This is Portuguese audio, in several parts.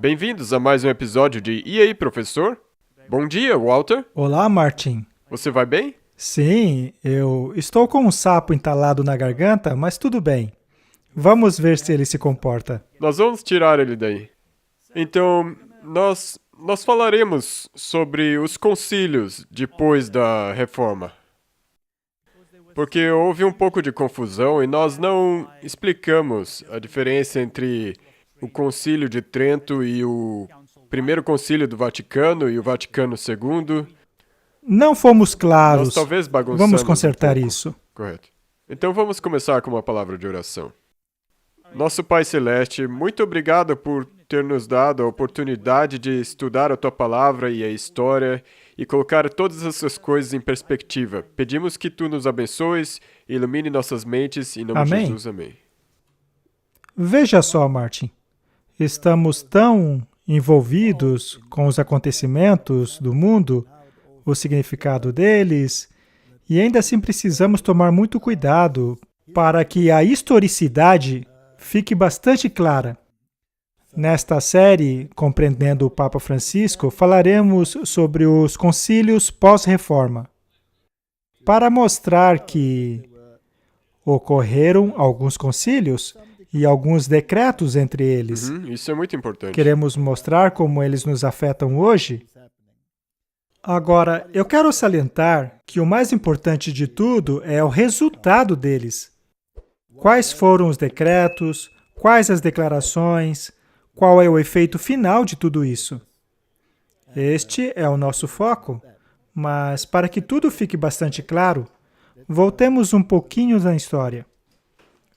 Bem-vindos a mais um episódio de E aí, professor? Bom dia, Walter. Olá, Martin. Você vai bem? Sim, eu estou com um sapo entalado na garganta, mas tudo bem. Vamos ver se ele se comporta. Nós vamos tirar ele daí. Então, nós falaremos sobre os concílios depois da reforma. Porque houve um pouco de confusão e nós não explicamos a diferença entre o Concílio de Trento e o Primeiro Concílio do Vaticano e o Vaticano II. Não fomos Nós claros. talvez bagunçamos Vamos consertar um pouco. isso. Correto. Então vamos começar com uma palavra de oração. Nosso Pai Celeste, muito obrigado por ter nos dado a oportunidade de estudar a Tua Palavra e a história e colocar todas essas coisas em perspectiva. Pedimos que Tu nos abençoes e ilumine nossas mentes. Em nome de Amém. Jesus, amém. Veja só, Martin. Estamos tão envolvidos com os acontecimentos do mundo, o significado deles, e ainda assim precisamos tomar muito cuidado para que a historicidade fique bastante clara. Nesta série, Compreendendo o Papa Francisco, falaremos sobre os concílios pós-reforma, para mostrar que ocorreram alguns concílios e alguns decretos entre eles. Isso é muito importante. Queremos mostrar como eles nos afetam hoje. Agora, eu quero salientar que o mais importante de tudo é o resultado deles. Quais foram os decretos, quais as declarações, qual é o efeito final de tudo isso? Este é o nosso foco, mas para que tudo fique bastante claro, voltemos um pouquinho na história.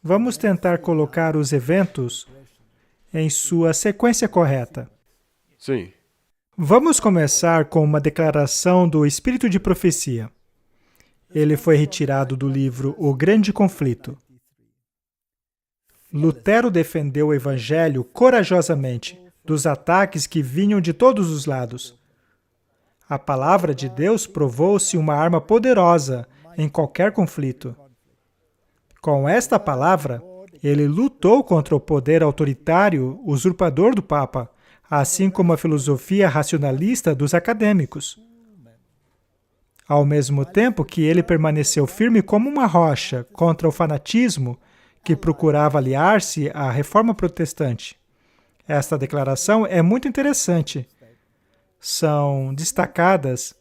Vamos tentar colocar os eventos em sua sequência correta. Sim. Vamos começar com uma declaração do Espírito de Profecia. Ele foi retirado do livro O Grande Conflito. Lutero defendeu o Evangelho corajosamente dos ataques que vinham de todos os lados. A palavra de Deus provou-se uma arma poderosa em qualquer conflito. Com esta palavra, ele lutou contra o poder autoritário usurpador do Papa, assim como a filosofia racionalista dos acadêmicos. Ao mesmo tempo que ele permaneceu firme como uma rocha contra o fanatismo que procurava aliar-se à Reforma Protestante. Esta declaração é muito interessante. São destacadas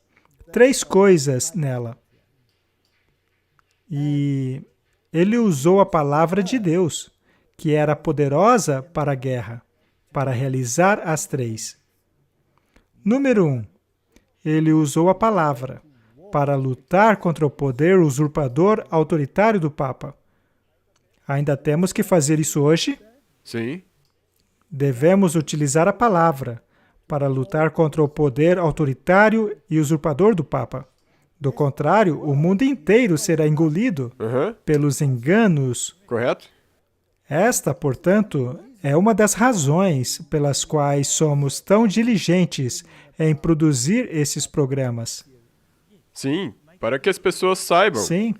3 coisas nela. E ele usou a palavra de Deus, que era poderosa para a guerra, para realizar as 3. Número 1. Ele usou a palavra para lutar contra o poder usurpador autoritário do Papa. Ainda temos que fazer isso hoje? Sim. Devemos utilizar a palavra para lutar contra o poder autoritário e usurpador do Papa. Do contrário, o mundo inteiro será engolido pelos enganos. Correto? Esta, portanto, é uma das razões pelas quais somos tão diligentes em produzir esses programas. Sim, para que as pessoas saibam Sim,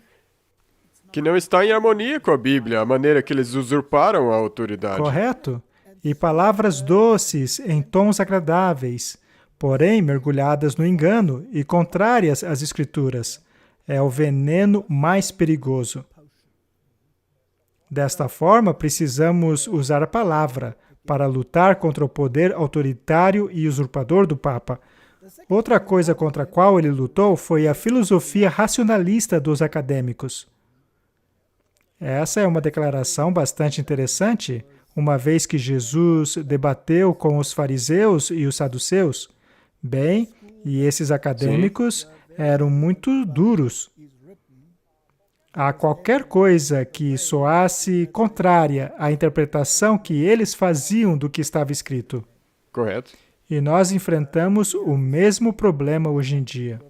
que não está em harmonia com a Bíblia, a maneira que eles usurparam a autoridade. correto? E palavras doces em tons agradáveis, porém mergulhadas no engano e contrárias às Escrituras, é o veneno mais perigoso. Desta forma, precisamos usar a palavra para lutar contra o poder autoritário e usurpador do Papa. Outra coisa contra a qual ele lutou foi a filosofia racionalista dos acadêmicos. Essa é uma declaração bastante interessante, uma vez que Jesus debateu com os fariseus e os saduceus. Bem, e esses acadêmicos eram muito duros. A qualquer coisa que soasse contrária à interpretação que eles faziam do que estava escrito. Correto? E nós enfrentamos o mesmo problema hoje em dia.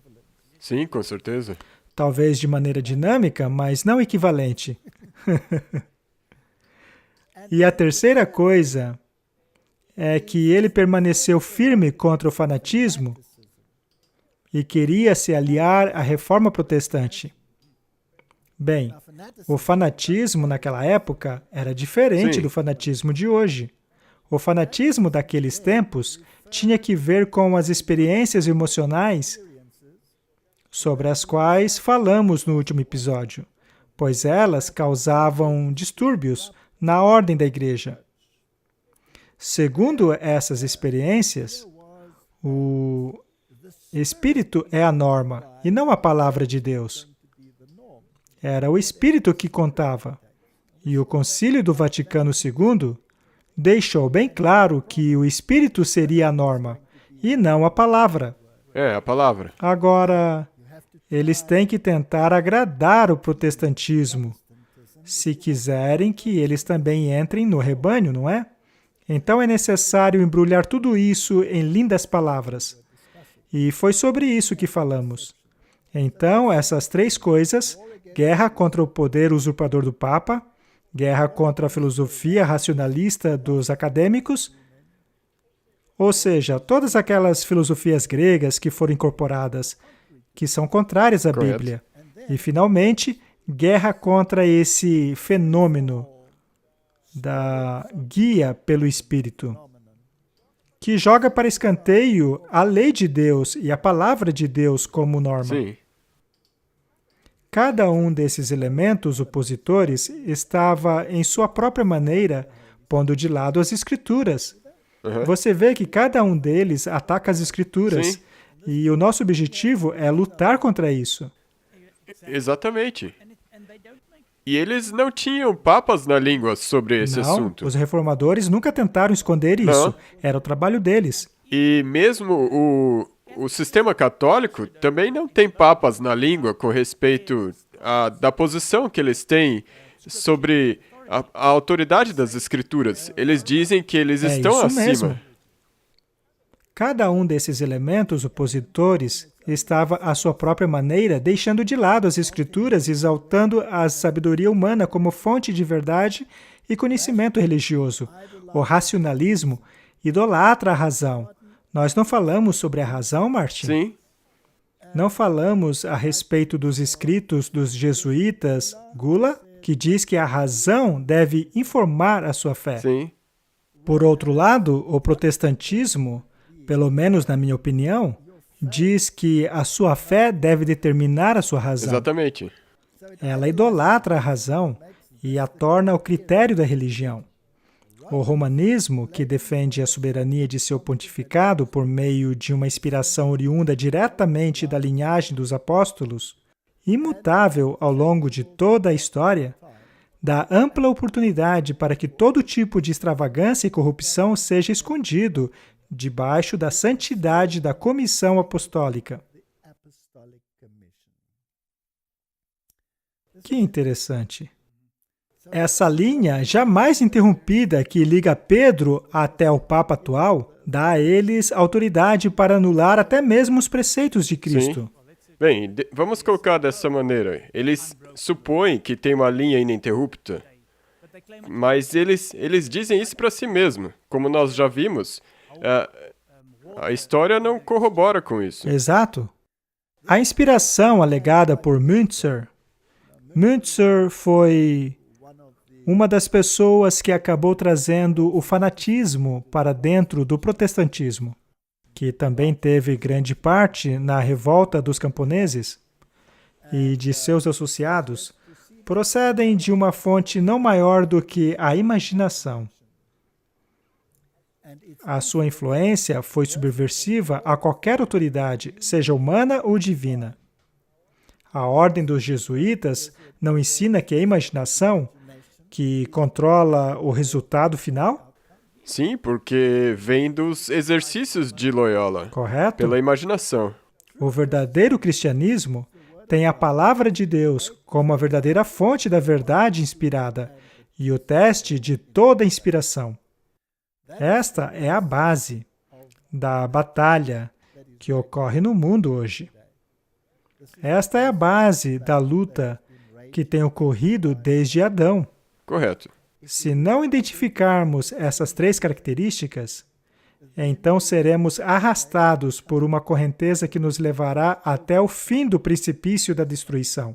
Sim, com certeza. Talvez de maneira dinâmica, mas não equivalente. E a terceira coisa é que ele permaneceu firme contra o fanatismo e queria se aliar à Reforma Protestante. Bem, o fanatismo naquela época era diferente Sim. do fanatismo de hoje. O fanatismo daqueles tempos tinha que ver com as experiências emocionais sobre as quais falamos no último episódio, pois elas causavam distúrbios na ordem da igreja. Segundo essas experiências, o Espírito é a norma e não a palavra de Deus. Era o Espírito que contava. E o Concílio do Vaticano II deixou bem claro que o Espírito seria a norma e não a palavra. É, a palavra. Agora, eles têm que tentar agradar o protestantismo, se quiserem que eles também entrem no rebanho, não é? Então é necessário embrulhar tudo isso em lindas palavras. E foi sobre isso que falamos. Então, essas três coisas, guerra contra o poder usurpador do Papa, guerra contra a filosofia racionalista dos acadêmicos, ou seja, todas aquelas filosofias gregas que foram incorporadas, que são contrárias à Correto. Bíblia. E, finalmente, guerra contra esse fenômeno da guia pelo Espírito, que joga para escanteio a lei de Deus e a palavra de Deus como norma. Sim. Cada um desses elementos opositores estava, em sua própria maneira, pondo de lado as Escrituras. Uhum. Você vê que cada um deles ataca as Escrituras. Sim. E o nosso objetivo é lutar contra isso. Exatamente. E eles não tinham papas na língua sobre esse Não, assunto. os reformadores nunca tentaram esconder isso. Não. Era o trabalho deles. E mesmo o sistema católico também não tem papas na língua com respeito da posição que eles têm sobre a autoridade das escrituras. Eles dizem que eles estão isso acima. mesmo. Cada um desses elementos opositores estava, à sua própria maneira, deixando de lado as Escrituras, exaltando a sabedoria humana como fonte de verdade e conhecimento religioso. O racionalismo idolatra a razão. Nós não falamos sobre a razão, Martin? Sim, Não falamos a respeito dos escritos dos jesuítas, Gula, que diz que a razão deve informar a sua fé. sim, Por outro lado, o protestantismo, pelo menos na minha opinião, diz que a sua fé deve determinar a sua razão. exatamente. Ela idolatra a razão e a torna o critério da religião. O romanismo, que defende a soberania de seu pontificado por meio de uma inspiração oriunda diretamente da linhagem dos apóstolos, imutável ao longo de toda a história, dá ampla oportunidade para que todo tipo de extravagância e corrupção seja escondido debaixo da santidade da comissão apostólica. Que interessante. Essa linha jamais interrompida que liga Pedro até o Papa atual dá a eles autoridade para anular até mesmo os preceitos de Cristo. Bem, vamos colocar dessa maneira. Eles supõem que tem uma linha ininterrupta, mas eles dizem isso para si mesmo. Como nós já vimos, a história não corrobora com isso. Exato. A inspiração alegada por Müntzer foi uma das pessoas que acabou trazendo o fanatismo para dentro do protestantismo, que também teve grande parte na revolta dos camponeses e de seus associados, procedem de uma fonte não maior do que a imaginação. A sua influência foi subversiva a qualquer autoridade, seja humana ou divina. A ordem dos jesuítas não ensina que a imaginação que controla o resultado final? Sim, porque vem dos exercícios de Loyola, Correto? pela imaginação. O verdadeiro cristianismo tem a palavra de Deus como a verdadeira fonte da verdade inspirada e o teste de toda inspiração. Esta é a base da batalha que ocorre no mundo hoje. Esta é a base da luta que tem ocorrido desde Adão. Correto. Se não identificarmos essas três características, então seremos arrastados por uma correnteza que nos levará até o fim do precipício da destruição.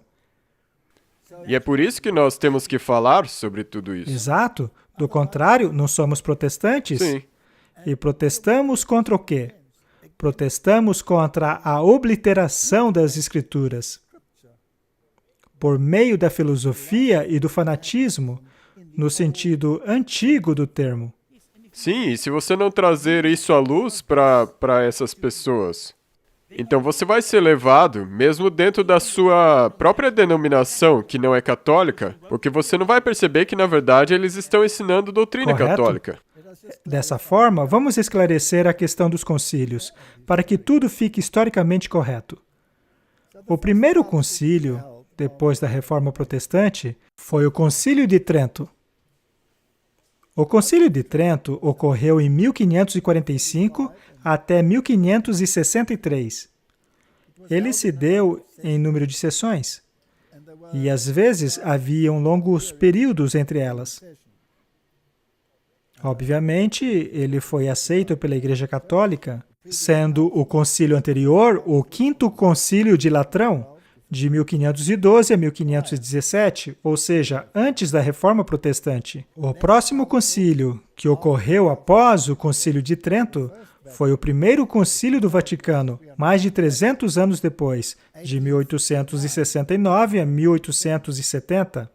E é por isso que nós temos que falar sobre tudo isso. Exato, Do contrário, não somos protestantes? Sim. E protestamos contra o quê? Protestamos contra a obliteração das Escrituras. Por meio da filosofia e do fanatismo, no sentido antigo do termo. Sim, e se você não trazer isso à luz para essas pessoas, então você vai ser levado, mesmo dentro da sua própria denominação, que não é católica, porque você não vai perceber que, na verdade, eles estão ensinando doutrina Correto. católica. Dessa forma, vamos esclarecer a questão dos concílios, para que tudo fique historicamente correto. O primeiro concílio, depois da Reforma Protestante, foi o Concílio de Trento. O Concílio de Trento ocorreu em 1545 até 1563. Ele se deu em número de sessões, e às vezes haviam longos períodos entre elas. Obviamente, ele foi aceito pela Igreja Católica, sendo o concílio anterior o Quinto Concílio de Latrão, de 1512 a 1517, ou seja, antes da Reforma Protestante. O próximo concílio, que ocorreu após o Concílio de Trento, foi o primeiro concílio do Vaticano, mais de 300 anos depois, de 1869 a 1870.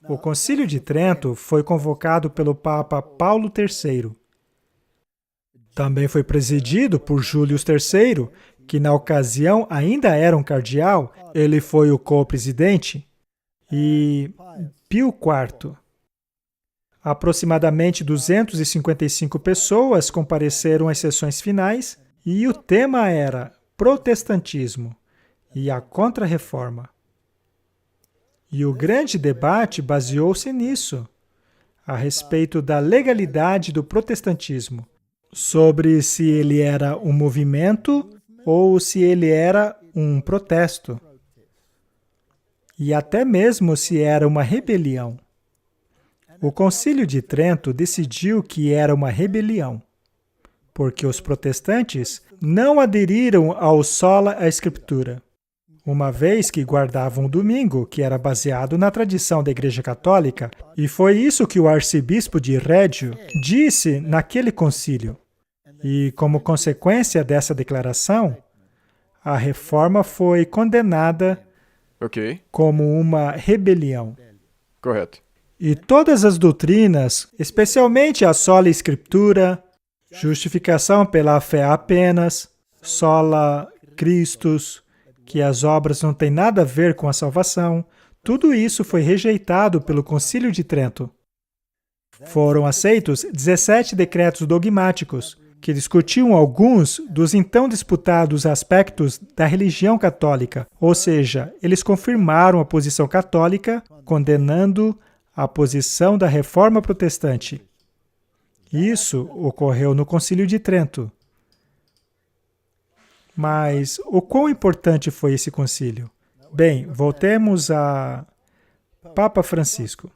O Concílio de Trento foi convocado pelo Papa Paulo III. Também foi presidido por Júlio III, que na ocasião ainda era um cardeal, ele foi o co-presidente, e Pio IV. Aproximadamente 255 pessoas compareceram às sessões finais e o tema era Protestantismo e a Contra-Reforma. E o grande debate baseou-se nisso, a respeito da legalidade do protestantismo, sobre se ele era um movimento ou se ele era um protesto, e até mesmo se era uma rebelião. O Concílio de Trento decidiu que era uma rebelião, porque os protestantes não aderiram ao sola Escritura, uma vez que guardavam o domingo, que era baseado na tradição da Igreja Católica, e foi isso que o arcebispo de Reggio disse naquele concílio. E, como consequência dessa declaração, a reforma foi condenada como uma rebelião. Correto. E todas as doutrinas, especialmente a sola Escritura, justificação pela fé apenas, sola Christus, que as obras não têm nada a ver com a salvação, tudo isso foi rejeitado pelo Concílio de Trento. Foram aceitos 17 decretos dogmáticos, que discutiam alguns dos então disputados aspectos da religião católica, ou seja, eles confirmaram a posição católica, condenando a posição da Reforma Protestante. Isso ocorreu no Concílio de Trento. Mas o quão importante foi esse concílio? Bem, voltemos a Papa Francisco.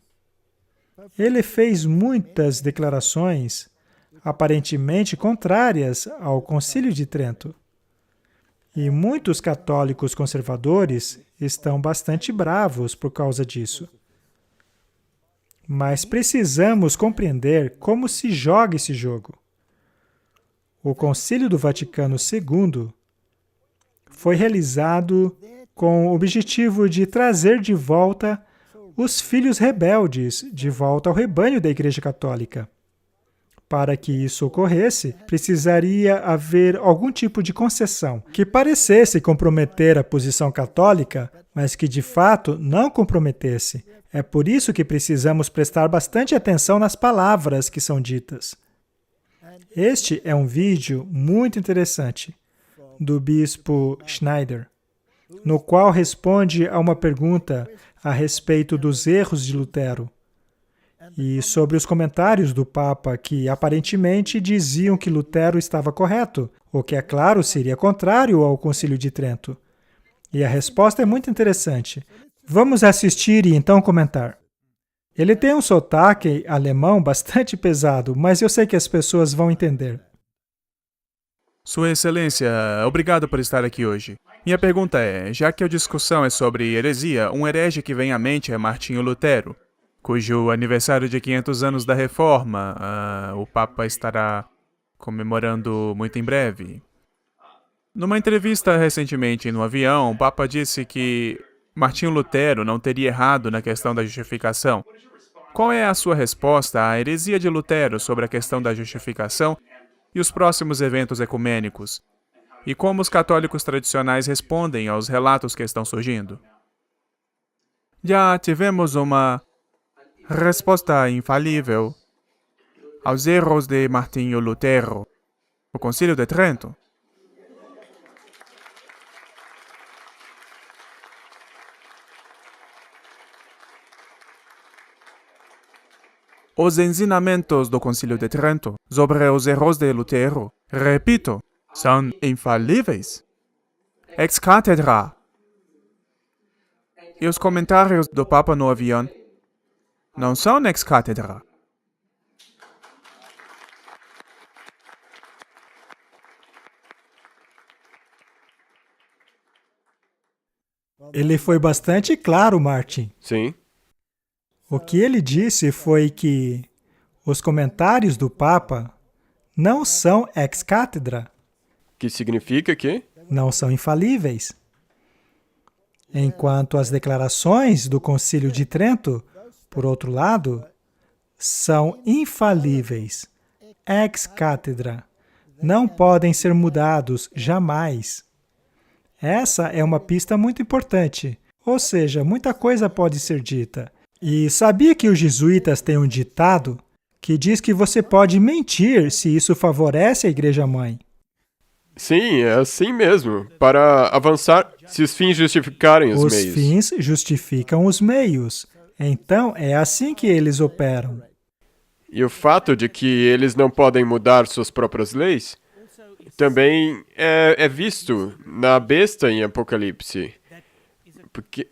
Ele fez muitas declarações aparentemente contrárias ao Concílio de Trento. E muitos católicos conservadores estão bastante bravos por causa disso. Mas precisamos compreender como se joga esse jogo. O Concílio do Vaticano II foi realizado com o objetivo de trazer de volta os filhos rebeldes de volta ao rebanho da Igreja Católica. Para que isso ocorresse, precisaria haver algum tipo de concessão que parecesse comprometer a posição católica, mas que de fato não comprometesse. É por isso que precisamos prestar bastante atenção nas palavras que são ditas. Este é um vídeo muito interessante do bispo Schneider, no qual responde a uma pergunta a respeito dos erros de Lutero e sobre os comentários do Papa que aparentemente diziam que Lutero estava correto, o que, é claro, seria contrário ao Concílio de Trento. E a resposta é muito interessante. Vamos assistir e então comentar. Ele tem um sotaque alemão bastante pesado, mas eu sei que as pessoas vão entender. Sua Excelência, obrigado por estar aqui hoje. Minha pergunta é, já que a discussão é sobre heresia, um herege que vem à mente é Martinho Lutero. cujo aniversário de 500 anos da Reforma o Papa estará comemorando muito em breve. Numa entrevista recentemente no avião, o Papa disse que Martinho Lutero não teria errado na questão da justificação. Qual é a sua resposta à heresia de Lutero sobre a questão da justificação e os próximos eventos ecumênicos? E como os católicos tradicionais respondem aos relatos que estão surgindo? Já tivemos uma resposta infalível aos erros de Martinho Lutero, o Concílio de Trento. Os ensinamentos do Concílio de Trento sobre os erros de Lutero, repito, são infalíveis. Ex cátedra. E os comentários do Papa no avião não são ex cátedra. Ele foi bastante claro, Martin. Sim. O que ele disse foi que os comentários do Papa não são ex cátedra, Que significa que? não são infalíveis. Enquanto as declarações do Concílio de Trento, por outro lado, são infalíveis, ex cátedra, não podem ser mudados jamais. Essa é uma pista muito importante, ou seja, muita coisa pode ser dita. E sabia que os jesuítas têm um ditado que diz que você pode mentir se isso favorece a Igreja-mãe? Sim, é assim mesmo. Para avançar, se os fins justificarem os meios. Os fins justificam os meios. Então, é assim que eles operam. E o fato de que eles não podem mudar suas próprias leis também é visto na besta em Apocalipse. Porque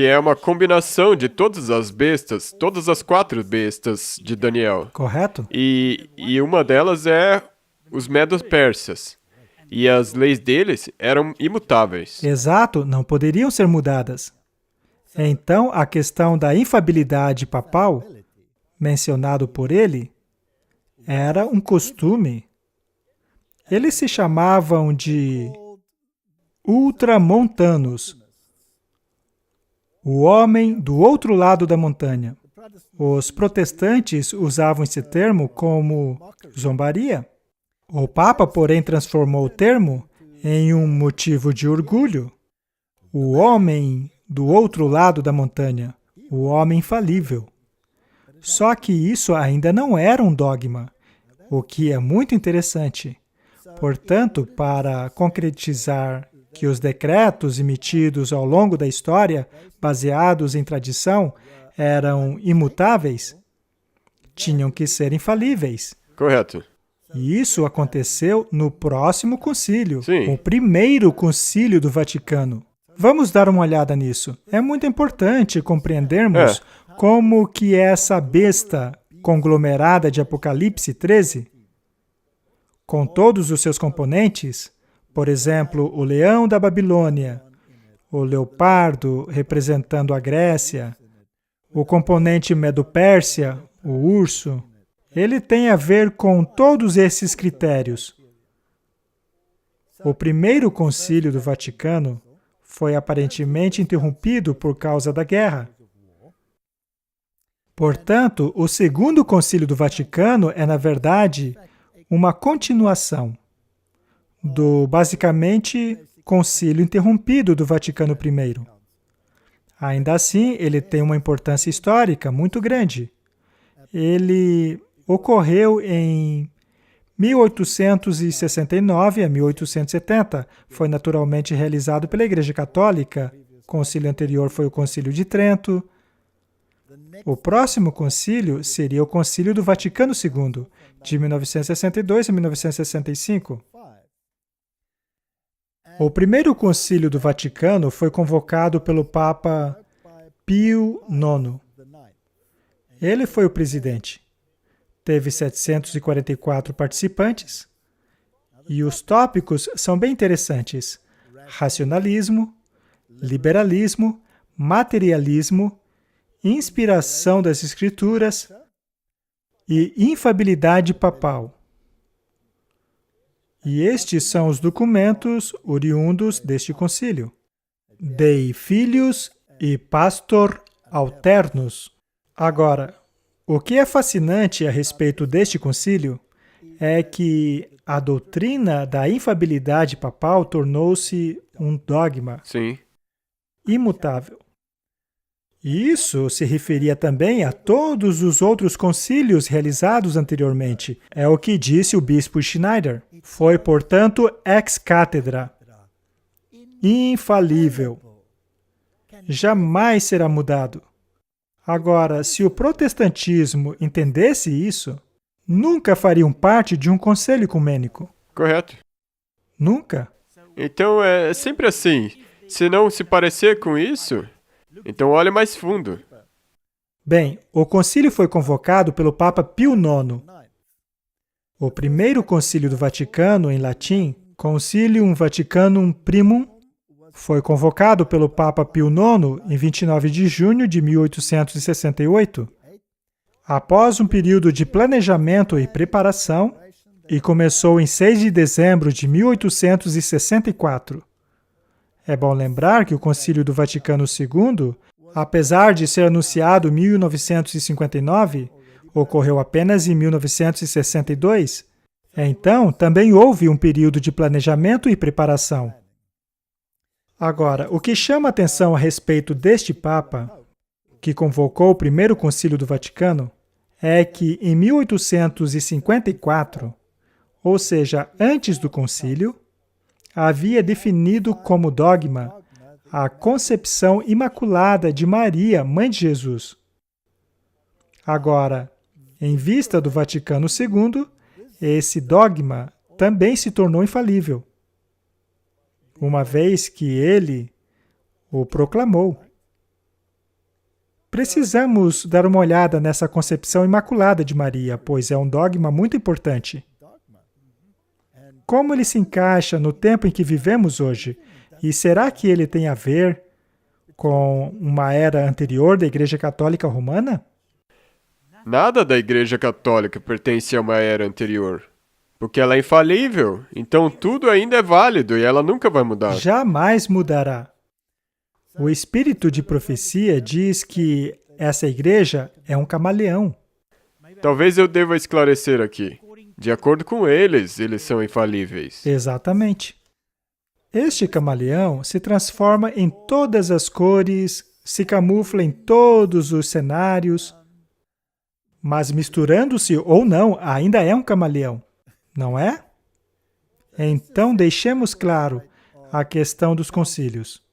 é uma combinação de todas as bestas, todas as 4 bestas de Daniel. Correto? E uma delas é os medo-persas. E as leis deles eram imutáveis. Exato, não poderiam ser mudadas. Então, a questão da infabilidade papal, mencionado por ele, era um costume. Eles se chamavam de ultramontanos, o homem do outro lado da montanha. Os protestantes usavam esse termo como zombaria. O Papa, porém, transformou o termo em um motivo de orgulho. O homem do outro lado da montanha, o homem infalível. Só que isso ainda não era um dogma, o que é muito interessante. Portanto, para concretizar que os decretos emitidos ao longo da história, baseados em tradição, eram imutáveis, tinham que ser infalíveis. Correto. E isso aconteceu no próximo concílio, Sim. o primeiro concílio do Vaticano. Vamos dar uma olhada nisso. É muito importante compreendermos como que essa besta conglomerada de Apocalipse 13, com todos os seus componentes, por exemplo, o leão da Babilônia, o leopardo representando a Grécia, o componente Medo-Pérsia, o urso, ele tem a ver com todos esses critérios. O primeiro concílio do Vaticano foi aparentemente interrompido por causa da guerra. Portanto, o segundo concílio do Vaticano é, na verdade, uma continuação do, basicamente, concílio interrompido do Vaticano I. Ainda assim, ele tem uma importância histórica muito grande. Ele ocorreu em 1869 a 1870. Foi naturalmente realizado pela Igreja Católica. O concílio anterior foi o Concílio de Trento. O próximo concílio seria o Concílio do Vaticano II, de 1962 a 1965. O primeiro concílio do Vaticano foi convocado pelo Papa Pio IX. Ele foi o presidente. Teve 744 participantes. E os tópicos são bem interessantes: racionalismo, liberalismo, materialismo inspiração das Escrituras e infalibilidade papal. E estes são os documentos oriundos deste concílio. Dei Filius e Pastor Alternus. Agora, o que é fascinante a respeito deste concílio é que a doutrina da infalibilidade papal tornou-se um dogma Sim. imutável. Isso se referia também a todos os outros concílios realizados anteriormente. É o que disse o bispo Schneider. Foi, portanto, ex cátedra, infalível. Jamais será mudado. Agora, se o protestantismo entendesse isso, nunca fariam parte de um conselho ecumênico. Correto. Nunca. Então é sempre assim. Se não se parecer com isso, então olhe mais fundo. Bem, o concílio foi convocado pelo Papa Pio IX. O primeiro concílio do Vaticano, em latim, Concilium Vaticanum Primum, foi convocado pelo Papa Pio IX em 29 de junho de 1868, após um período de planejamento e preparação, e começou em 6 de dezembro de 1864. É bom lembrar que o Concílio do Vaticano II, apesar de ser anunciado em 1959, ocorreu apenas em 1962. Então, também houve um período de planejamento e preparação. Agora, o que chama atenção a respeito deste Papa, que convocou o primeiro Concílio do Vaticano, é que em 1854, ou seja, antes do concílio, havia definido como dogma a concepção imaculada de Maria, mãe de Jesus. Agora, em vista do Vaticano II, esse dogma também se tornou infalível, uma vez que ele o proclamou. Precisamos dar uma olhada nessa concepção imaculada de Maria, pois é um dogma muito importante. Como ele se encaixa no tempo em que vivemos hoje? E será que ele tem a ver com uma era anterior da Igreja Católica Romana? Nada da Igreja Católica pertence a uma era anterior. Porque ela é infalível, então tudo ainda é válido e ela nunca vai mudar. Jamais mudará. O espírito de profecia diz que essa igreja é um camaleão. Talvez eu deva esclarecer aqui. De acordo com eles são infalíveis. Exatamente. Este camaleão se transforma em todas as cores, se camufla em todos os cenários, mas misturando-se ou não, ainda é um camaleão, não é? Então, deixemos claro a questão dos concílios.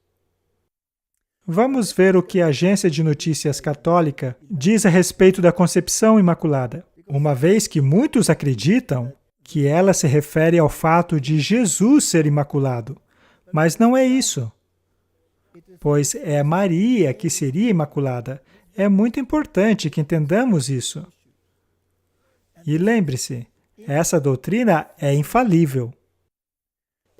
Vamos ver o que a Agência de Notícias Católica diz a respeito da concepção imaculada, uma vez que muitos acreditam que ela se refere ao fato de Jesus ser imaculado. Mas não é isso, pois é Maria que seria imaculada. É muito importante que entendamos isso. E lembre-se, essa doutrina é infalível.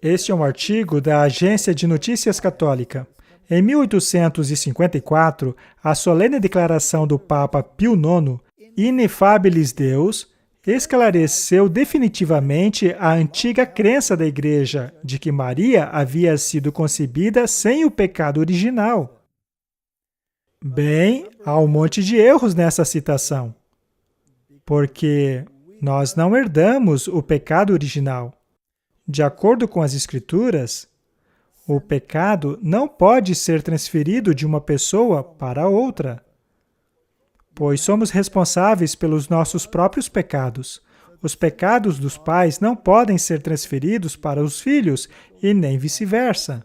Este é um artigo da Agência de Notícias Católica. Em 1854, a solene declaração do Papa Pio IX, Ineffabilis Deus, esclareceu definitivamente a antiga crença da Igreja de que Maria havia sido concebida sem o pecado original. Bem, há um monte de erros nessa citação, porque nós não herdamos o pecado original. De acordo com as Escrituras, o pecado não pode ser transferido de uma pessoa para outra, pois somos responsáveis pelos nossos próprios pecados. Os pecados dos pais não podem ser transferidos para os filhos e nem vice-versa.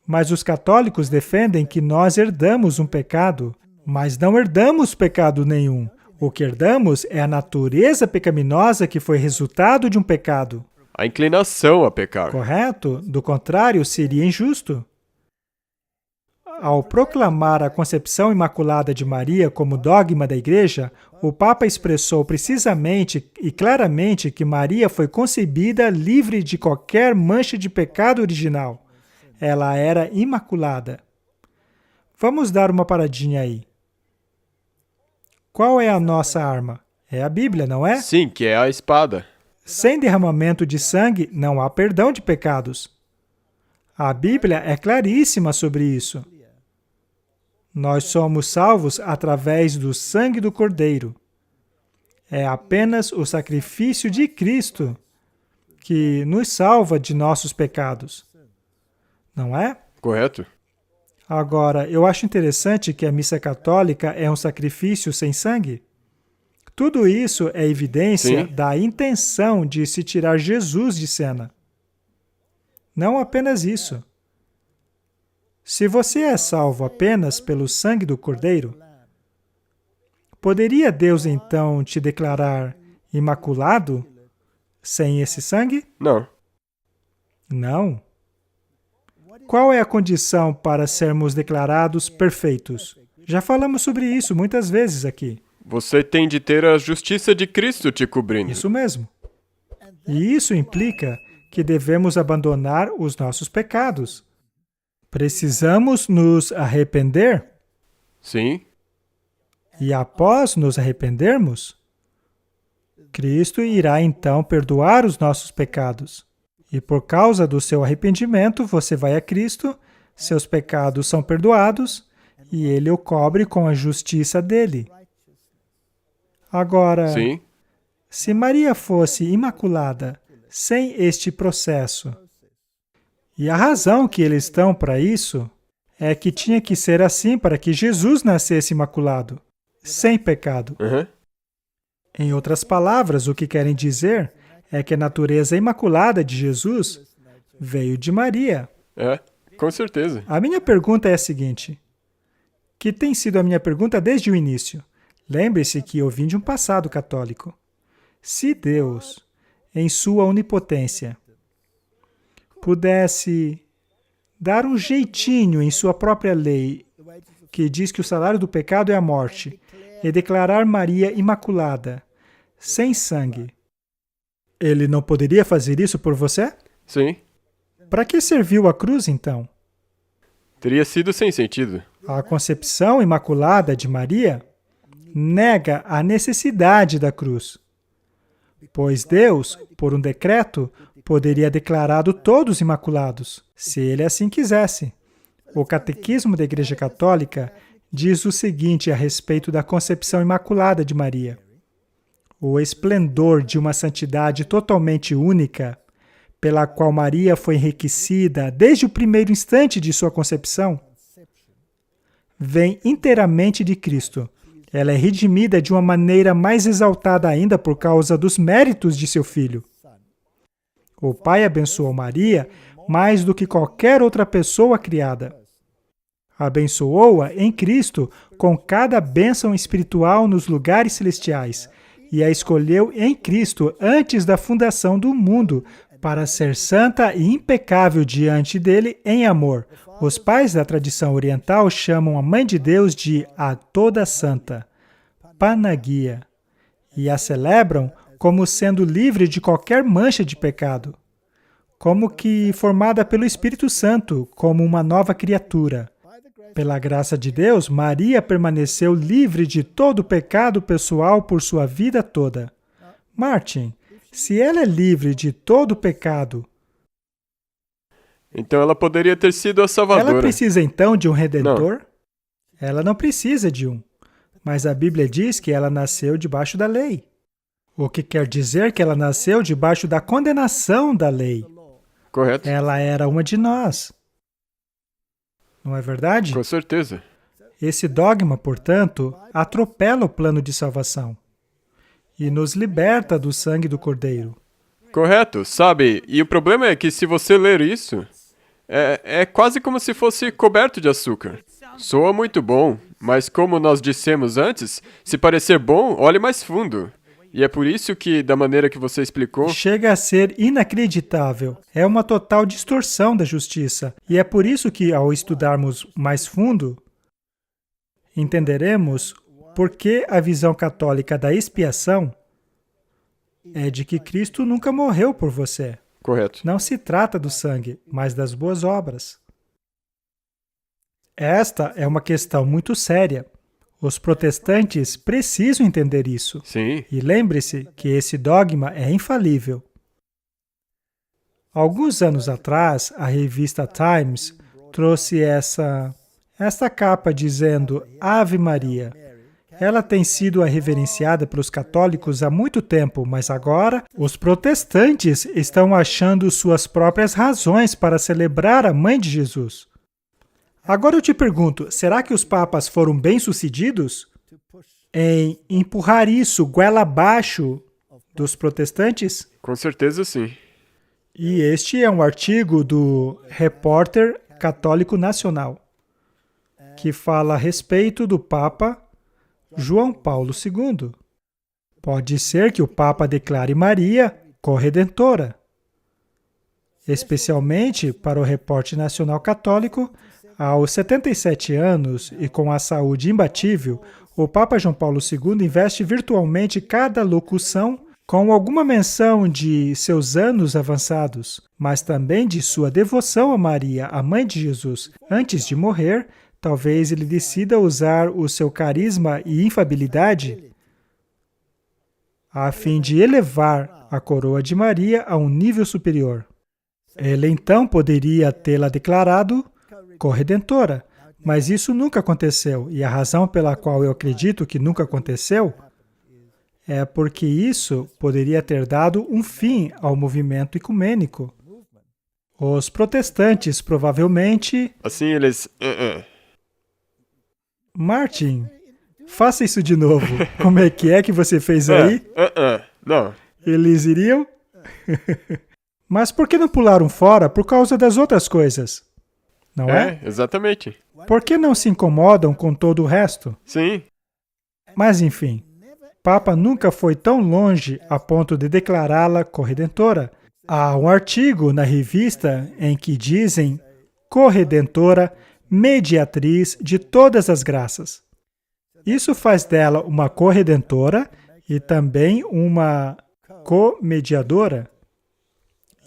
Mas os católicos defendem que nós herdamos um pecado, mas não herdamos pecado nenhum. O que herdamos é a natureza pecaminosa que foi resultado de um pecado. A inclinação a pecar. Correto? Do contrário, seria injusto. Ao proclamar a concepção imaculada de Maria como dogma da Igreja, o Papa expressou precisamente e claramente que Maria foi concebida livre de qualquer mancha de pecado original. Ela era imaculada. Vamos dar uma paradinha aí. Qual é a nossa arma? É a Bíblia, não é? Sim, que é a espada. Sem derramamento de sangue, não há perdão de pecados. A Bíblia é claríssima sobre isso. Nós somos salvos através do sangue do Cordeiro. É apenas o sacrifício de Cristo que nos salva de nossos pecados. Não é? Correto? Agora, eu acho interessante que a missa católica é um sacrifício sem sangue. Tudo isso é evidência Sim. da intenção de se tirar Jesus de cena. Não apenas isso. Se você é salvo apenas pelo sangue do Cordeiro, poderia Deus então te declarar imaculado sem esse sangue? Não. Não. Qual é a condição para sermos declarados perfeitos? Já falamos sobre isso muitas vezes aqui. Você tem de ter a justiça de Cristo te cobrindo. Isso mesmo. E isso implica que devemos abandonar os nossos pecados. Precisamos nos arrepender Sim. e, após nos arrependermos, Cristo irá então perdoar os nossos pecados. E por causa do seu arrependimento, você vai a Cristo, seus pecados são perdoados e Ele o cobre com a justiça dele. Agora, Sim. se Maria fosse imaculada sem este processo, e a razão que eles dão para isso é que tinha que ser assim para que Jesus nascesse imaculado, sem pecado. Uhum. Em outras palavras, o que querem dizer é que a natureza imaculada de Jesus veio de Maria. É, com certeza. A minha pergunta é a seguinte, que tem sido a minha pergunta desde o início. Lembre-se que eu vim de um passado católico. Se Deus, em sua onipotência, pudesse dar um jeitinho em sua própria lei, que diz que o salário do pecado é a morte, e declarar Maria imaculada, sem sangue, Ele não poderia fazer isso por você? Sim. Para que serviu a cruz, então? Teria sido sem sentido. A concepção imaculada de Maria nega a necessidade da cruz, pois Deus, por um decreto, poderia declarado todos imaculados, se Ele assim quisesse. O Catequismo da Igreja Católica diz o seguinte a respeito da concepção imaculada de Maria. O esplendor de uma santidade totalmente única, pela qual Maria foi enriquecida desde o primeiro instante de sua concepção, vem inteiramente de Cristo. Ela é redimida de uma maneira mais exaltada ainda por causa dos méritos de seu Filho. O Pai abençoou Maria mais do que qualquer outra pessoa criada. Abençoou-a em Cristo com cada bênção espiritual nos lugares celestiais e a escolheu em Cristo antes da fundação do mundo para ser santa e impecável diante dele em amor. Os pais da tradição oriental chamam a Mãe de Deus de a Toda Santa, Panagia, e a celebram como sendo livre de qualquer mancha de pecado, como que formada pelo Espírito Santo, como uma nova criatura. Pela graça de Deus, Maria permaneceu livre de todo pecado pessoal por sua vida toda. Martin, se ela é livre de todo pecado, Então ela poderia ter sido a salvadora. ela precisa então de um redentor? Ela não precisa de um. Mas a Bíblia diz que ela nasceu debaixo da lei. O que quer dizer que ela nasceu debaixo da condenação da lei. Correto. Ela era uma de nós. Não é verdade? Com certeza. Esse dogma, portanto, atropela o plano de salvação e nos liberta do sangue do Cordeiro. Correto, sabe? E o problema é que se você ler isso, é quase como se fosse coberto de açúcar. Soa muito bom, mas como nós dissemos antes, se parecer bom, olhe mais fundo. E é por isso que, da maneira que você explicou, Chega a ser inacreditável. É uma total distorção da justiça. E é por isso que, ao estudarmos mais fundo, entenderemos por que a visão católica da expiação é de que Cristo nunca morreu por você. correto. Não se trata do sangue, mas das boas obras. Esta é uma questão muito séria. Os protestantes precisam entender isso. Sim, E lembre-se que esse dogma é infalível. Alguns anos atrás, a revista Times trouxe esta capa dizendo Ave Maria. Ela tem sido reverenciada pelos católicos há muito tempo, mas agora os protestantes estão achando suas próprias razões para celebrar a Mãe de Jesus. Agora eu te pergunto, será que os papas foram bem-sucedidos em empurrar isso goela abaixo dos protestantes? com certeza sim. E este é um artigo do Repórter Católico Nacional, que fala a respeito do Papa João Paulo II. Pode ser que o Papa declare Maria corredentora. Especialmente para o Repórter Nacional Católico, aos 77 anos e com a saúde imbatível, o Papa João Paulo II investe virtualmente cada locução com alguma menção de seus anos avançados, mas também de sua devoção a Maria, a Mãe de Jesus. Antes de morrer, talvez ele decida usar o seu carisma e infabilidade a fim de elevar a coroa de Maria a um nível superior. Ele então poderia tê-la declarado corredentora, mas isso nunca aconteceu, e a razão pela qual eu acredito que nunca aconteceu é porque isso poderia ter dado um fim ao movimento ecumênico. Os protestantes provavelmente... Assim eles... Martin, faça isso de novo. Como é que você fez aí? Não. Eles iriam? Mas por que não pularam fora por causa das outras coisas? Não é? Exatamente. Por que não se incomodam com todo o resto? Sim, Mas enfim, Papa nunca foi tão longe a ponto de declará-la corredentora. Há um artigo na revista em que dizem corredentora, mediatriz de todas as graças. Isso faz dela uma corredentora e também uma comediadora.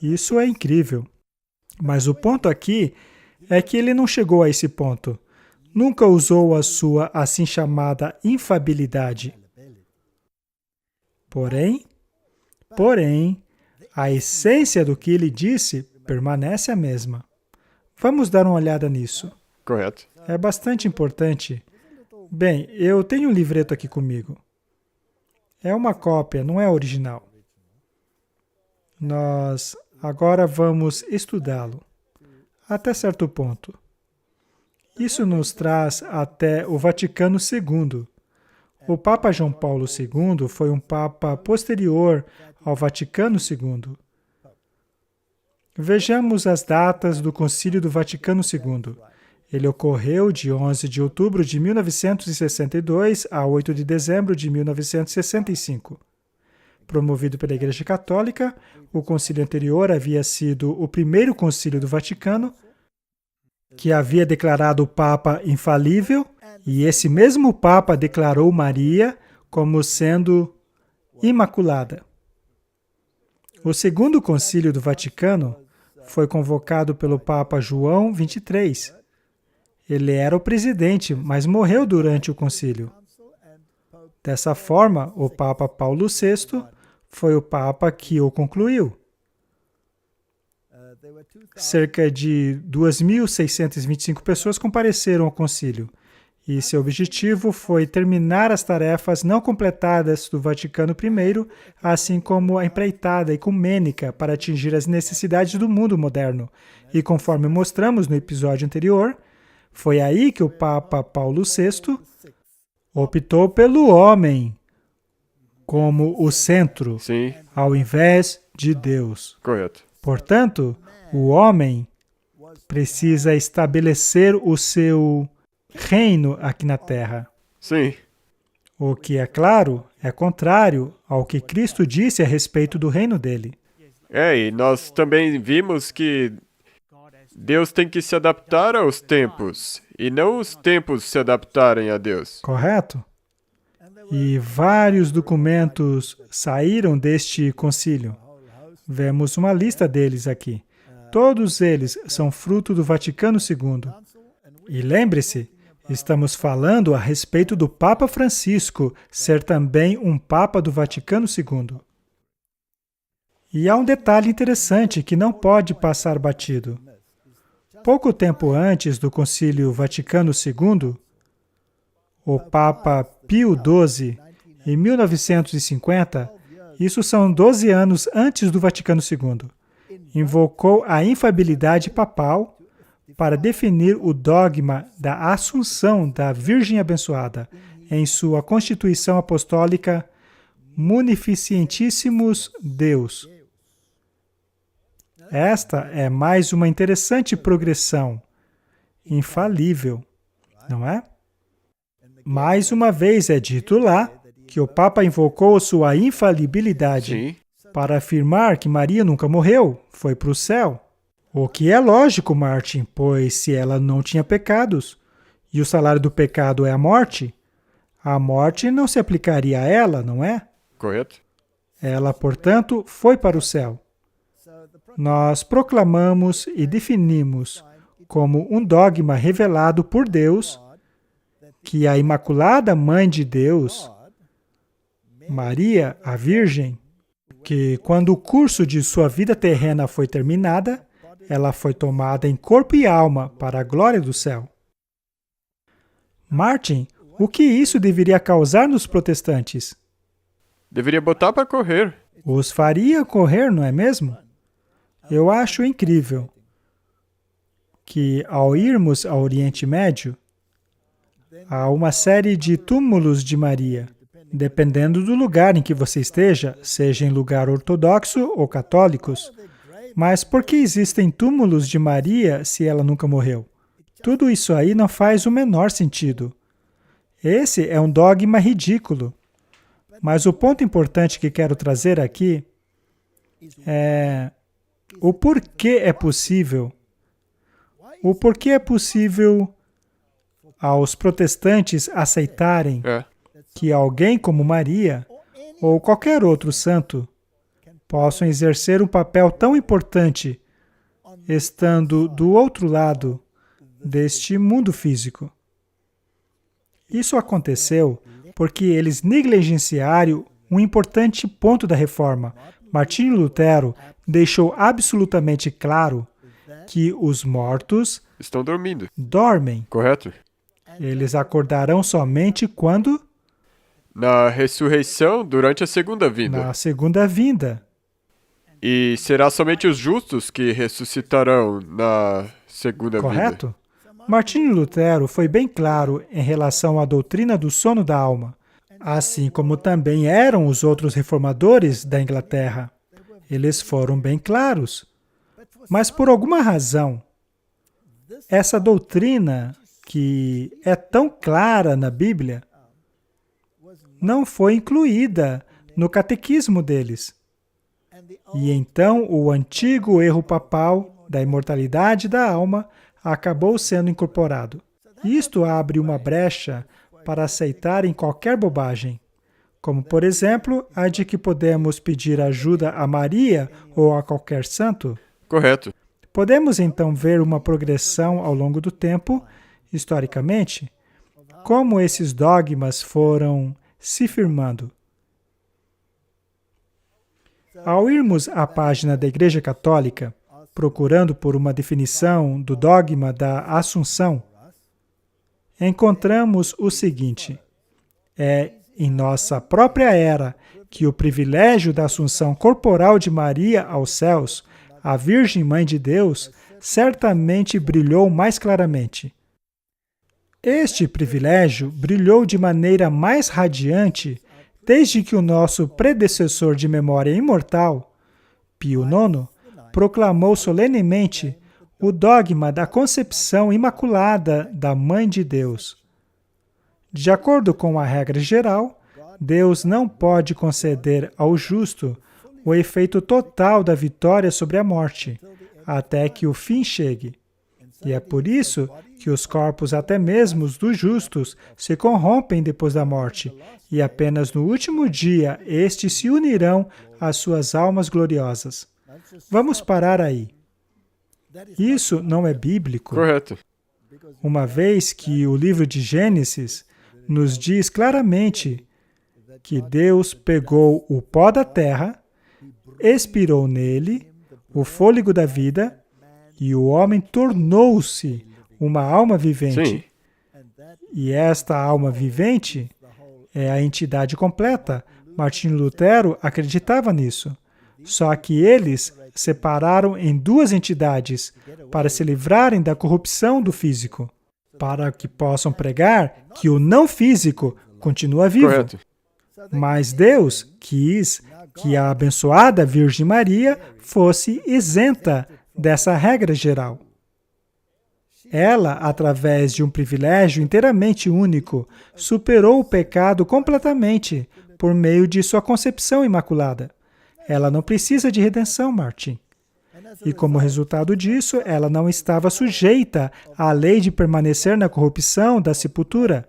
Isso é incrível. Mas o ponto aqui é que ele não chegou a esse ponto. Nunca usou a sua assim chamada infabilidade. Porém, a essência do que ele disse permanece a mesma. Vamos dar uma olhada nisso. correto. É bastante importante. Bem, eu tenho um livreto aqui comigo. É uma cópia, não é original. Nós agora vamos estudá-lo, até certo ponto. Isso nos traz até o Vaticano II. O Papa João Paulo II foi um Papa posterior ao Vaticano II. Vejamos as datas do Concílio do Vaticano II. Ele ocorreu de 11 de outubro de 1962 a 8 de dezembro de 1965. Promovido pela Igreja Católica, o concílio anterior havia sido o primeiro concílio do Vaticano, que havia declarado o Papa infalível, e esse mesmo Papa declarou Maria como sendo imaculada. O segundo concílio do Vaticano foi convocado pelo Papa João XXIII. Ele era o presidente, mas morreu durante o concílio. Dessa forma, o Papa Paulo VI foi o Papa que o concluiu. Cerca de 2.625 pessoas compareceram ao concílio, e seu objetivo foi terminar as tarefas não completadas do Vaticano I, assim como a empreitada ecumênica para atingir as necessidades do mundo moderno. E conforme mostramos no episódio anterior, foi aí que o Papa Paulo VI optou pelo homem como o centro, Sim, ao invés de Deus. correto. Portanto, o homem precisa estabelecer o seu reino aqui na Terra. Sim, O que, é claro, é contrário ao que Cristo disse a respeito do reino dele. e nós também vimos que Deus tem que se adaptar aos tempos, e não os tempos se adaptarem a Deus. Correto? E vários documentos saíram deste concílio. Vemos uma lista deles aqui. Todos eles são fruto do Vaticano II. E lembre-se, estamos falando a respeito do Papa Francisco ser também um Papa do Vaticano II. E há um detalhe interessante que não pode passar batido. Pouco tempo antes do Concílio Vaticano II, o Papa Pio XII, em 1950, isso são 12 anos antes do Vaticano II, invocou a infalibilidade papal para definir o dogma da Assunção da Virgem Abençoada em sua Constituição Apostólica Munificentissimus Deus. Esta é mais uma interessante progressão, infalível, não é? Mais uma vez é dito lá que o Papa invocou sua infalibilidade Sim. para afirmar que Maria nunca morreu, foi para o céu. O que é lógico, Martin, pois se ela não tinha pecados, e o salário do pecado é a morte não se aplicaria a ela, não é? Correto? Ela, portanto, foi para o céu. Nós proclamamos e definimos como um dogma revelado por Deus que a Imaculada Mãe de Deus, Maria, a Virgem, que quando o curso de sua vida terrena foi terminada, ela foi tomada em corpo e alma para a glória do céu. Martin, o que isso deveria causar nos protestantes? Deveria botar para correr. Os faria correr, não é mesmo? Eu acho incrível que, ao irmos ao Oriente Médio, há uma série de túmulos de Maria, dependendo do lugar em que você esteja, seja em lugar ortodoxo ou católicos. Mas por que existem túmulos de Maria se ela nunca morreu? Tudo isso aí não faz o menor sentido. Esse é um dogma ridículo. Mas o ponto importante que quero trazer aqui é o porquê é possível. O porquê é possível aos protestantes aceitarem que alguém como Maria ou qualquer outro santo possam exercer um papel tão importante estando do outro lado deste mundo físico. Isso aconteceu porque eles negligenciaram um importante ponto da Reforma. Martinho Lutero deixou absolutamente claro que os mortos Estão dormindo. dormem. Correto? Eles acordarão somente quando? Na ressurreição durante a segunda vinda. Na segunda vinda. E será somente os justos que ressuscitarão na segunda vinda. Correto? Martinho Lutero foi bem claro em relação à doutrina do sono da alma, assim como também eram os outros reformadores da Inglaterra. Eles foram bem claros. Mas por alguma razão, essa doutrina, que é tão clara na Bíblia, não foi incluída no catequismo deles. E então o antigo erro papal da imortalidade da alma acabou sendo incorporado. Isto abre uma brecha para aceitarem qualquer bobagem, como, por exemplo, a de que podemos pedir ajuda a Maria ou a qualquer santo. Correto. Podemos então ver uma progressão ao longo do tempo, historicamente, como esses dogmas foram se firmando. Ao irmos à página da Igreja Católica, procurando por uma definição do dogma da Assunção, encontramos o seguinte: é em nossa própria era que o privilégio da Assunção corporal de Maria aos céus, a Virgem Mãe de Deus, certamente brilhou mais claramente. Este privilégio brilhou de maneira mais radiante desde que o nosso predecessor de memória imortal, Pio IX, proclamou solenemente o dogma da concepção imaculada da Mãe de Deus. De acordo com a regra geral, Deus não pode conceder ao justo o efeito total da vitória sobre a morte, até que o fim chegue. E é por isso que os corpos até mesmo dos justos se corrompem depois da morte, e apenas no último dia estes se unirão às suas almas gloriosas. Vamos parar aí. Isso não é bíblico. Correto. uma vez que o livro de Gênesis nos diz claramente que Deus pegou o pó da terra, expirou nele o fôlego da vida e o homem tornou-se uma alma vivente. Sim. E esta alma vivente é a entidade completa. Martinho Lutero acreditava nisso. Só que eles separaram em duas entidades para se livrarem da corrupção do físico, para que possam pregar que o não físico continua vivo. Correto. Mas Deus quis que a abençoada Virgem Maria fosse isenta dessa regra geral. Ela, através de um privilégio inteiramente único, superou o pecado completamente por meio de sua concepção imaculada. Ela não precisa de redenção, Martin. E como resultado disso, ela não estava sujeita à lei de permanecer na corrupção da sepultura.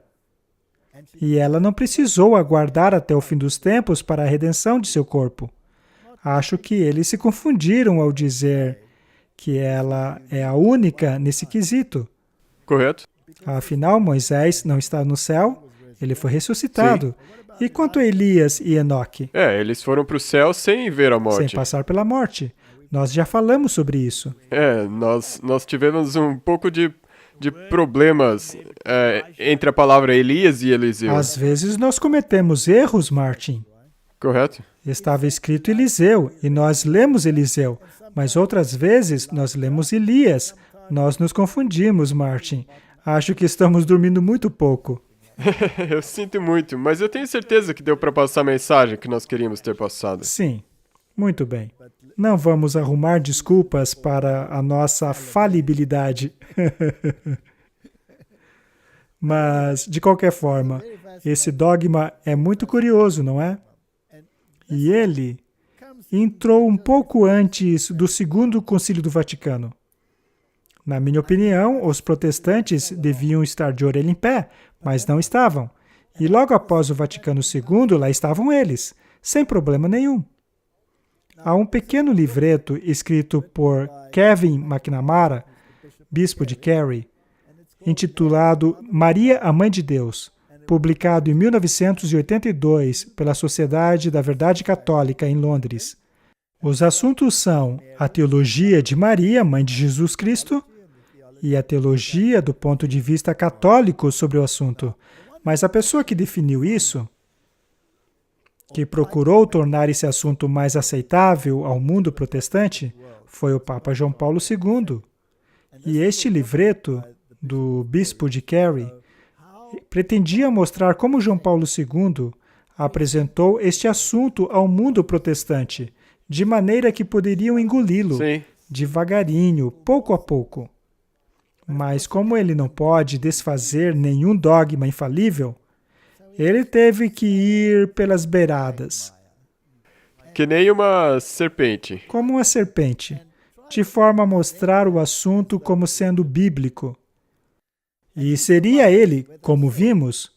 E ela não precisou aguardar até o fim dos tempos para a redenção de seu corpo. Acho que eles se confundiram ao dizer que ela é a única nesse quesito. Correto. Afinal, Moisés não está no céu, ele foi ressuscitado. E quanto a Elias e Enoque? Eles foram para o céu sem ver a morte. Sem passar pela morte. Nós já falamos sobre isso. Nós tivemos um pouco de problemas entre a palavra Elias e Eliseu. Às vezes nós cometemos erros, Martin. Correto? Estava escrito Eliseu, e nós lemos Eliseu, mas outras vezes nós lemos Elias. Nós nos confundimos, Martin. Acho que estamos dormindo muito pouco. Eu sinto muito, mas eu tenho certeza que deu para passar a mensagem que nós queríamos ter passado. Sim, muito bem. Não vamos arrumar desculpas para a nossa falibilidade. Mas, de qualquer forma, esse dogma é muito curioso, não é? E ele entrou um pouco antes do Segundo Concílio do Vaticano. Na minha opinião, os protestantes deviam estar de orelha em pé, mas não estavam. E logo após o Vaticano II, lá estavam eles, sem problema nenhum. Há um pequeno livreto escrito por Kevin McNamara, bispo de Kerry, intitulado Maria, a Mãe de Deus, publicado em 1982 pela Sociedade da Verdade Católica em Londres. Os assuntos são a teologia de Maria, Mãe de Jesus Cristo, e a teologia do ponto de vista católico sobre o assunto. Mas a pessoa que definiu isso, que procurou tornar esse assunto mais aceitável ao mundo protestante, foi o Papa João Paulo II. E este livreto do bispo de Kerry pretendia mostrar como João Paulo II apresentou este assunto ao mundo protestante, de maneira que poderiam engoli-lo devagarinho, pouco a pouco. Mas como ele não pode desfazer nenhum dogma infalível, ele teve que ir pelas beiradas. Que nem uma serpente. Como uma serpente, de forma a mostrar o assunto como sendo bíblico. E seria ele, como vimos,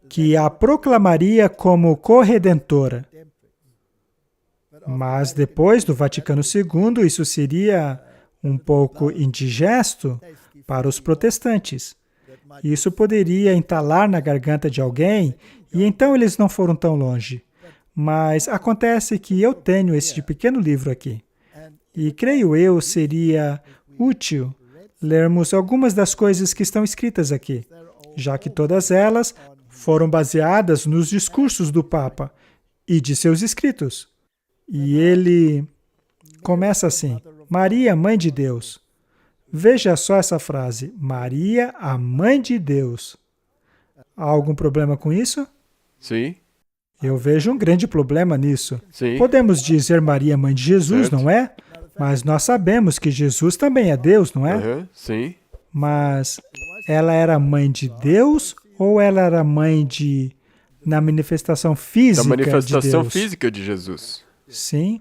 que a proclamaria como corredentora. Mas depois do Vaticano II, isso seria um pouco indigesto para os protestantes. Isso poderia entalar na garganta de alguém, e então eles não foram tão longe. Mas acontece que eu tenho esse pequeno livro aqui. E creio eu seria útil lermos algumas das coisas que estão escritas aqui, já que todas elas foram baseadas nos discursos do Papa e de seus escritos. E ele começa assim: Maria, Mãe de Deus. Veja só essa frase, Maria, a Mãe de Deus. Há algum problema com isso? Sim. Eu vejo um grande problema nisso. Sim. Podemos dizer Maria, Mãe de Jesus, Certo. não é? Mas nós sabemos que Jesus também é Deus, não é? Sim. Mas ela era mãe de Deus ou ela era mãe na manifestação física Da manifestação de Deus? física de Jesus. Sim.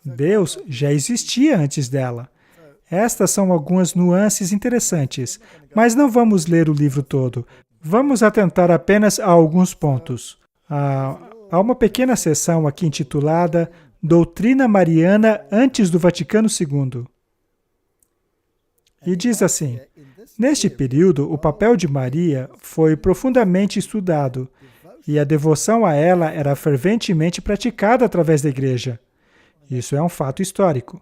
Deus já existia antes dela. Estas são algumas nuances interessantes, mas não vamos ler o livro todo. Vamos atentar apenas a alguns pontos. Há uma pequena seção aqui intitulada Doutrina Mariana antes do Vaticano II. E diz assim: Neste período, o papel de Maria foi profundamente estudado e a devoção a ela era ferventemente praticada através da igreja. Isso é um fato histórico.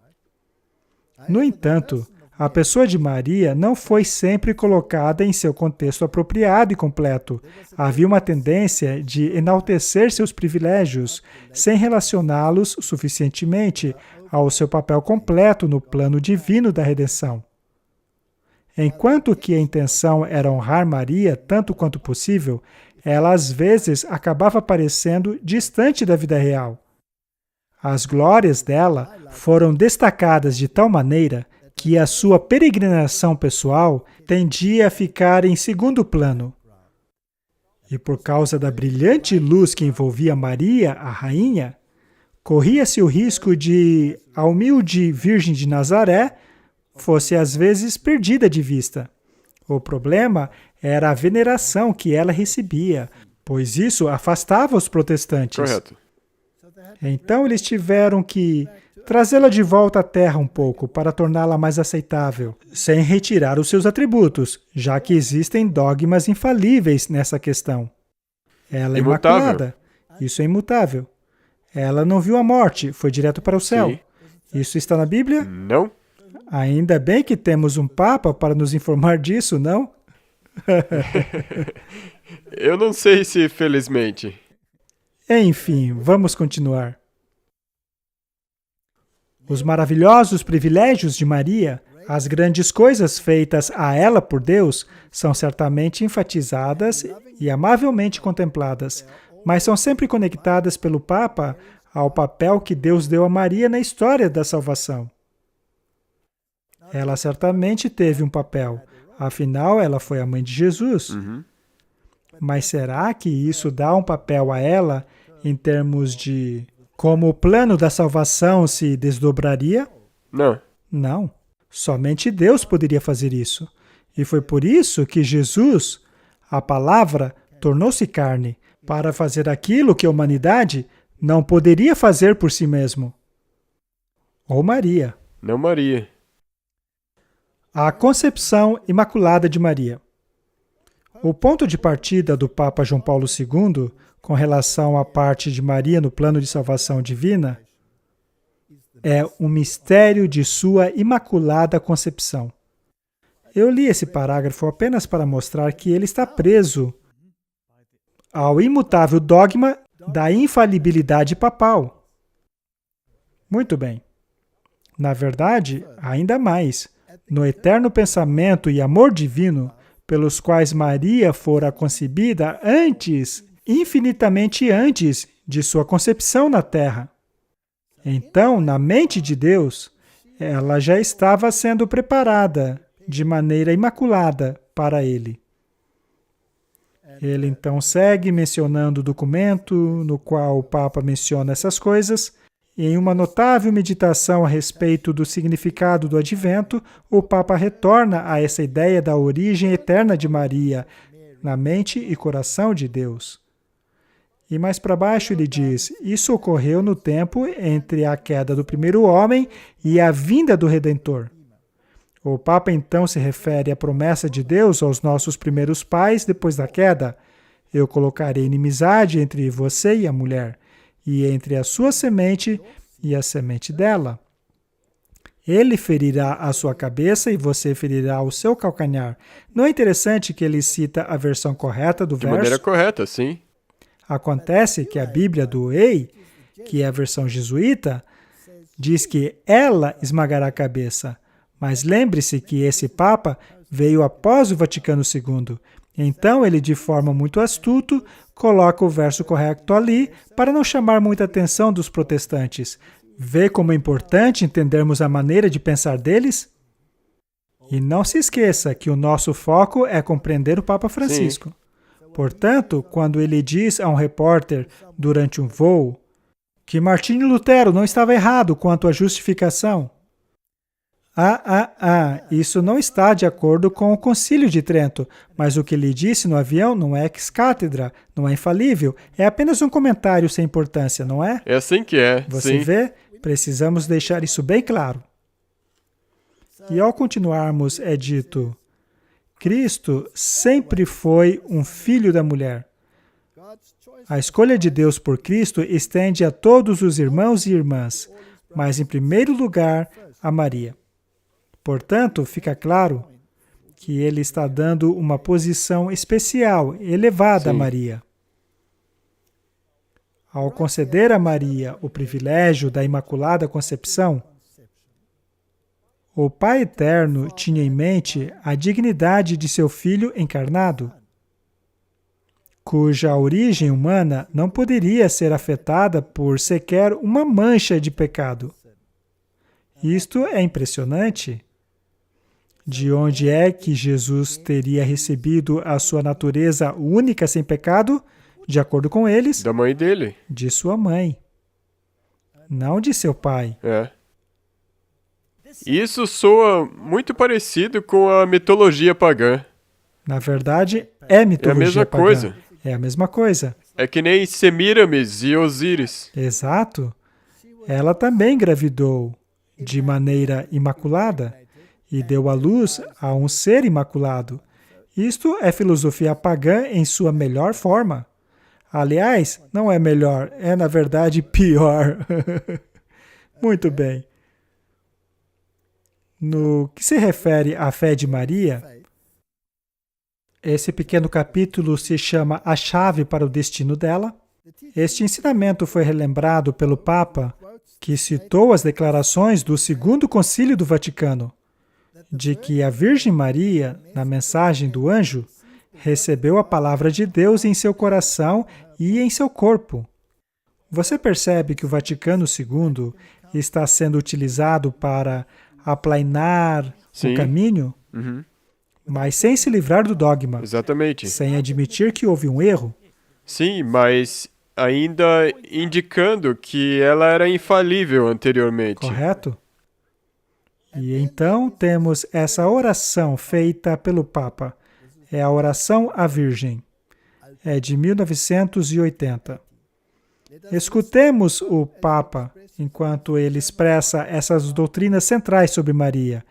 No entanto, a pessoa de Maria não foi sempre colocada em seu contexto apropriado e completo. Havia uma tendência de enaltecer seus privilégios, sem relacioná-los suficientemente ao seu papel completo no plano divino da redenção. Enquanto que a intenção era honrar Maria tanto quanto possível, ela às vezes acabava parecendo distante da vida real. As glórias dela foram destacadas de tal maneira que a sua peregrinação pessoal tendia a ficar em segundo plano. E por causa da brilhante luz que envolvia Maria, a rainha, corria-se o risco de a humilde Virgem de Nazaré fosse às vezes perdida de vista. O problema era a veneração que ela recebia, pois isso afastava os protestantes. Correto. Então eles tiveram que trazê-la de volta à terra um pouco para torná-la mais aceitável, sem retirar os seus atributos, já que existem dogmas infalíveis nessa questão. Ela é Imutável. imaculada. Isso é imutável. Ela não viu a morte, foi direto para o céu. Sim. Isso está na Bíblia? Não? Ainda bem que temos um Papa para nos informar disso, não? Eu não sei se felizmente. Enfim, vamos continuar. Os maravilhosos privilégios de Maria, as grandes coisas feitas a ela por Deus, são certamente enfatizadas e amavelmente contempladas, mas são sempre conectadas pelo Papa ao papel que Deus deu a Maria na história da salvação. Ela certamente teve um papel, afinal, ela foi a mãe de Jesus. Mas será que isso dá um papel a ela em termos de como o plano da salvação se desdobraria? Não. Não. Somente Deus poderia fazer isso. E foi por isso que Jesus, a palavra, tornou-se carne, para fazer aquilo que a humanidade não poderia fazer por si mesmo. Ou Maria. Não Maria. A concepção imaculada de Maria. O ponto de partida do Papa João Paulo II, com relação à parte de Maria no plano de salvação divina, é o mistério de sua imaculada concepção. Eu li esse parágrafo apenas para mostrar que ele está preso ao imutável dogma da infalibilidade papal. Muito bem. Na verdade, ainda mais, no eterno pensamento e amor divino, pelos quais Maria fora concebida antes, infinitamente antes de sua concepção na terra. Então, na mente de Deus, ela já estava sendo preparada de maneira imaculada para ele. Ele então segue mencionando o documento no qual o Papa menciona essas coisas. E em uma notável meditação a respeito do significado do advento, o Papa retorna a essa ideia da origem eterna de Maria na mente e coração de Deus. E mais para baixo ele diz, isso ocorreu no tempo entre a queda do primeiro homem e a vinda do Redentor. O Papa então se refere à promessa de Deus aos nossos primeiros pais depois da queda. Eu colocarei inimizade entre você e a mulher, e entre a sua semente e a semente dela. Ele ferirá a sua cabeça e você ferirá o seu calcanhar. Não é interessante que ele cita a versão correta do De verso? maneira correta, sim. Acontece que a Bíblia do Ei, que é a versão jesuíta, diz que ela esmagará a cabeça. Mas lembre-se que esse Papa veio após o Vaticano II. Então ele, de forma muito astuto, coloca o verso correto ali para não chamar muita atenção dos protestantes. Vê como é importante entendermos a maneira de pensar deles? E não se esqueça que o nosso foco é compreender o Papa Francisco. Sim. Portanto, quando ele diz a um repórter durante um voo que Martinho Lutero não estava errado quanto à justificação, isso não está de acordo com o Concílio de Trento, mas o que ele disse no avião não é ex-cátedra, não é infalível, é apenas um comentário sem importância, não é? É assim que é, Você sim. vê? Precisamos deixar isso bem claro. E ao continuarmos, é dito, Cristo sempre foi um filho da mulher. A escolha de Deus por Cristo estende a todos os irmãos e irmãs, mas em primeiro lugar a Maria. Portanto, fica claro que ele está dando uma posição especial, elevada a Sim. Maria. Ao conceder a Maria o privilégio da Imaculada Concepção, o Pai Eterno tinha em mente a dignidade de seu Filho encarnado, cuja origem humana não poderia ser afetada por sequer uma mancha de pecado. Isto é impressionante. De onde é que Jesus teria recebido a sua natureza única sem pecado? De acordo com eles, Da mãe dele. de sua mãe, não de seu pai. É. Isso soa muito parecido com a mitologia pagã. Na verdade, é mitologia mesma pagã. coisa. É a mesma coisa. É que nem Semíramis e Osíris. Exato. Ela também engravidou de maneira imaculada e deu à luz a um ser imaculado. Isto é filosofia pagã em sua melhor forma. Aliás, não é melhor, é na verdade pior. Muito bem. No que se refere à fé de Maria, esse pequeno capítulo se chama A Chave para o Destino dela. Este ensinamento foi relembrado pelo Papa, que citou as declarações do Segundo Concílio do Vaticano, de que a Virgem Maria, na mensagem do anjo, recebeu a palavra de Deus em seu coração e em seu corpo. Você percebe que o Vaticano II está sendo utilizado para aplainar Sim. o caminho, Uhum. mas sem se livrar do dogma, Exatamente. sem admitir que houve um erro. Sim, mas ainda indicando que ela era infalível anteriormente. Correto? E então temos essa oração feita pelo Papa. É a oração à Virgem. É de 1980. Escutemos o Papa enquanto ele expressa essas doutrinas centrais sobre Maria.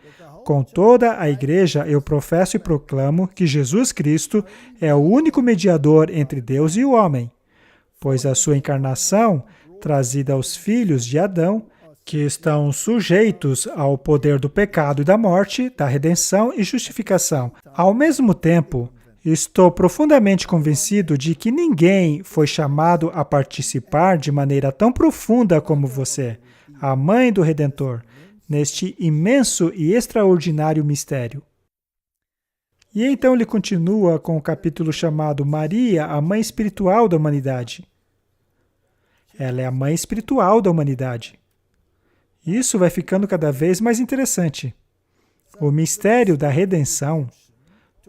Com toda a Igreja, eu professo e proclamo que Jesus Cristo é o único mediador entre Deus e o homem, pois a sua encarnação, trazida aos filhos de Adão, que estão sujeitos ao poder do pecado e da morte, da redenção e justificação. Ao mesmo tempo, estou profundamente convencido de que ninguém foi chamado a participar de maneira tão profunda como você, a Mãe do Redentor, neste imenso e extraordinário mistério. E então ele continua com o capítulo chamado Maria, a Mãe Espiritual da Humanidade. Ela é a Mãe Espiritual da Humanidade. Isso vai ficando cada vez mais interessante. O mistério da redenção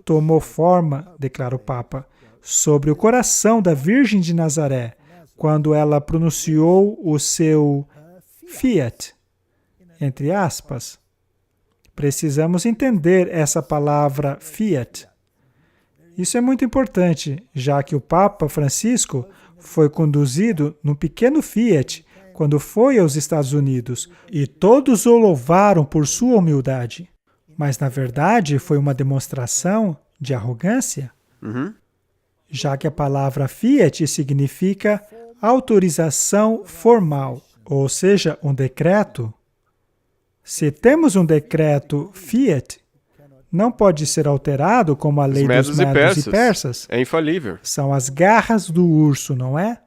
tomou forma, declara o Papa, sobre o coração da Virgem de Nazaré, quando ela pronunciou o seu fiat, entre aspas. Precisamos entender essa palavra fiat. Isso é muito importante, já que o Papa Francisco foi conduzido num pequeno Fiat quando foi aos Estados Unidos, e todos o louvaram por sua humildade. Mas, na verdade, foi uma demonstração de arrogância, Uhum. já que a palavra Fiat significa autorização formal, ou seja, um decreto. Se temos um decreto Fiat, não pode ser alterado como a lei dos medos e persas. É infalível. São as garras do urso, não é?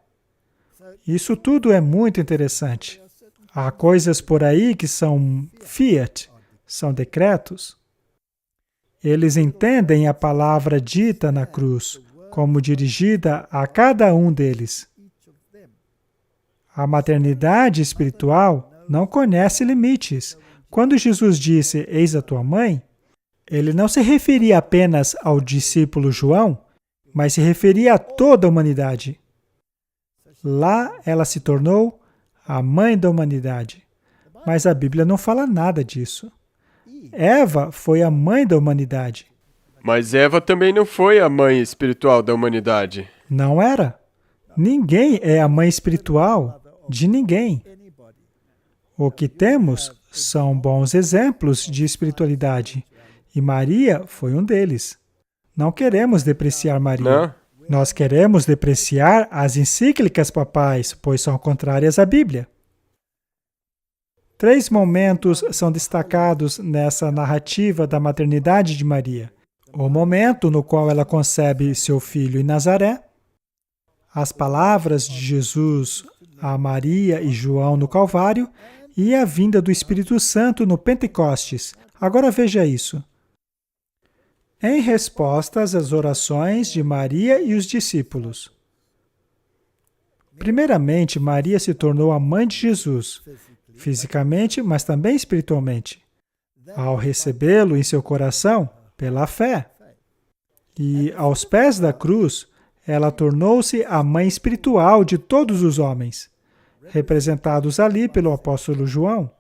Isso tudo é muito interessante. Há coisas por aí que são Fiat, são decretos. Eles entendem a palavra dita na cruz como dirigida a cada um deles. A maternidade espiritual não conhece limites. Quando Jesus disse, eis a tua mãe, ele não se referia apenas ao discípulo João, mas se referia a toda a humanidade. Lá ela se tornou a mãe da humanidade. Mas a Bíblia não fala nada disso. Eva foi a mãe da humanidade. Mas Eva também não foi a mãe espiritual da humanidade. Não era? Ninguém é a mãe espiritual de ninguém. O que temos são bons exemplos de espiritualidade. E Maria foi um deles. Não queremos depreciar Maria. Não? Nós queremos depreciar as encíclicas papais, pois são contrárias à Bíblia. 3 momentos são destacados nessa narrativa da maternidade de Maria. O momento no qual ela concebe seu filho em Nazaré, as palavras de Jesus a Maria e João no Calvário e a vinda do Espírito Santo no Pentecostes. Agora veja isso. Em respostas às orações de Maria e os discípulos. Primeiramente, Maria se tornou a mãe de Jesus, fisicamente, mas também espiritualmente, ao recebê-lo em seu coração pela fé. E aos pés da cruz, ela tornou-se a mãe espiritual de todos os homens, representados ali pelo apóstolo João.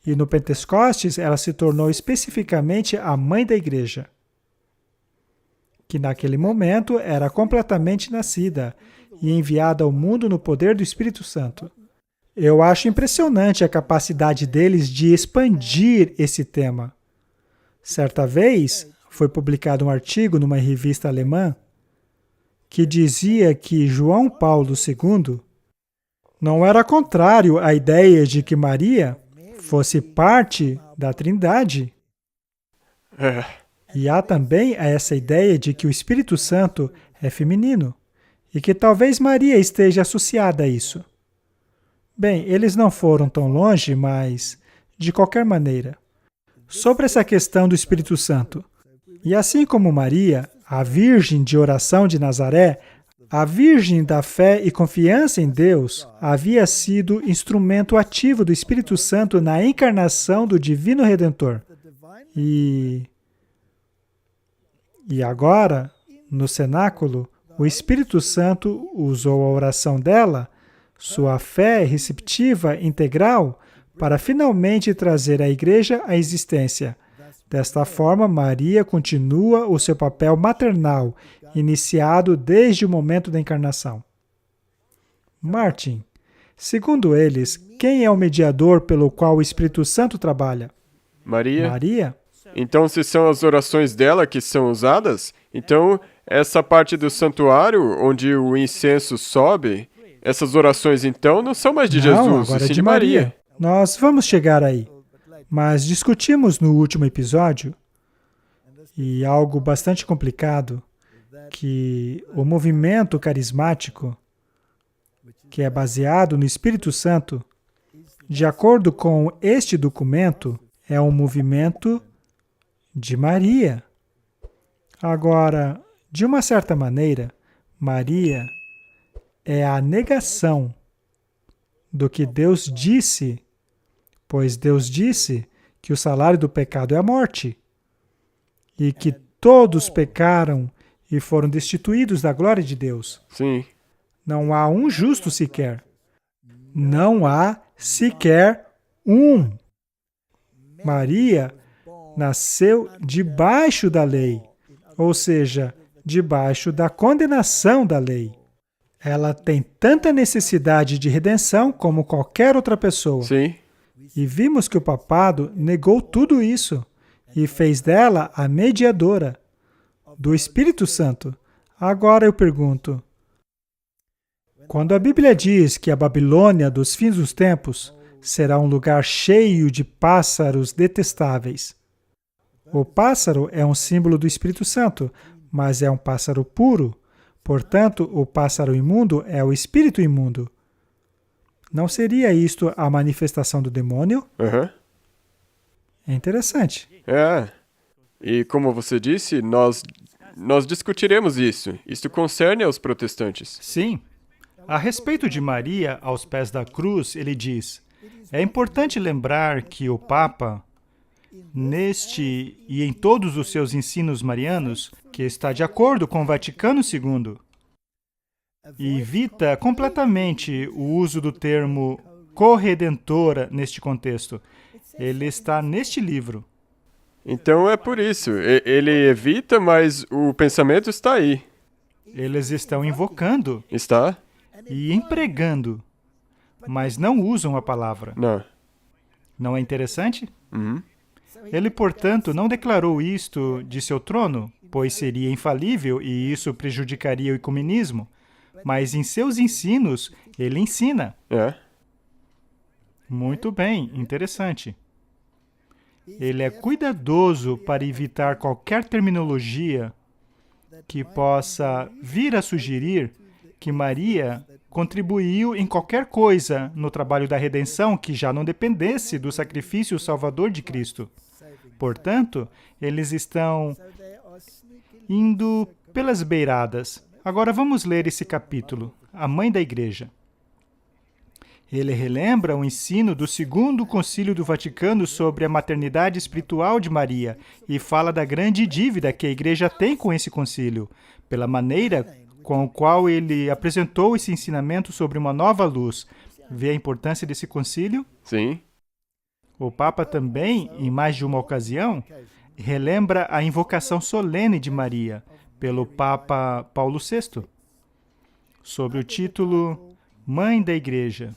E no Pentecostes, ela se tornou especificamente a mãe da igreja, que naquele momento era completamente nascida e enviada ao mundo no poder do Espírito Santo. Eu acho impressionante a capacidade deles de expandir esse tema. Certa vez, foi publicado um artigo numa revista alemã que dizia que João Paulo II não era contrário à ideia de que Maria fosse parte da Trindade. É. E há também essa ideia de que o Espírito Santo é feminino e que talvez Maria esteja associada a isso. Bem, eles não foram tão longe, mas, de qualquer maneira, sobre essa questão do Espírito Santo. E assim como Maria, a Virgem de oração de Nazaré, a Virgem da fé e confiança em Deus, havia sido instrumento ativo do Espírito Santo na encarnação do Divino Redentor. E agora, no cenáculo, o Espírito Santo usou a oração dela, sua fé receptiva integral, para finalmente trazer a igreja à existência. Desta forma, Maria continua o seu papel maternal, iniciado desde o momento da encarnação. Martin, segundo eles, quem é o mediador pelo qual o Espírito Santo trabalha? Maria? Maria? Então, se são as orações dela que são usadas, então essa parte do santuário onde o incenso sobe, essas orações então não são mais de Não, Jesus, agora e é sim de Maria. Nós vamos chegar aí. Mas discutimos no último episódio, e algo bastante complicado, que o movimento carismático, que é baseado no Espírito Santo, de acordo com este documento, é um movimento de Maria. Agora, de uma certa maneira, Maria é a negação do que Deus disse, pois Deus disse que o salário do pecado é a morte, e que todos pecaram e foram destituídos da glória de Deus. Sim. Não há um justo sequer. Não há sequer um. Maria nasceu debaixo da lei, ou seja, debaixo da condenação da lei. Ela tem tanta necessidade de redenção como qualquer outra pessoa. Sim. E vimos que o papado negou tudo isso e fez dela a mediadora do Espírito Santo. Agora eu pergunto, quando a Bíblia diz que a Babilônia dos fins dos tempos será um lugar cheio de pássaros detestáveis, o pássaro é um símbolo do Espírito Santo, mas é um pássaro puro. Portanto, o pássaro imundo é o espírito imundo. Não seria isto a manifestação do demônio? Aham. É interessante. É. E como você disse, nós discutiremos isso. Isto concerne aos protestantes. Sim. A respeito de Maria, aos pés da cruz, ele diz: é importante lembrar que o Papa, neste e em todos os seus ensinos marianos, que está de acordo com o Vaticano II, e evita completamente o uso do termo corredentora neste contexto. Ele está neste livro. Então é por isso. Ele evita, mas o pensamento está aí. Eles estão invocando Está? e empregando, mas não usam a palavra. Não. Não é interessante? Uhum. Ele, portanto, não declarou isto de seu trono, pois seria infalível e isso prejudicaria o ecumenismo. Mas em seus ensinos, ele ensina. É. Muito bem, interessante. Ele é cuidadoso para evitar qualquer terminologia que possa vir a sugerir que Maria contribuiu em qualquer coisa no trabalho da redenção que já não dependesse do sacrifício salvador de Cristo. Portanto, eles estão indo pelas beiradas. Agora vamos ler esse capítulo, a Mãe da Igreja. Ele relembra o ensino do Segundo Concílio do Vaticano sobre a maternidade espiritual de Maria e fala da grande dívida que a Igreja tem com esse concílio, pela maneira com a qual ele apresentou esse ensinamento sobre uma nova luz. Vê a importância desse concílio? Sim. O Papa também, em mais de uma ocasião, relembra a invocação solene de Maria pelo Papa Paulo VI, sobre o título Mãe da Igreja.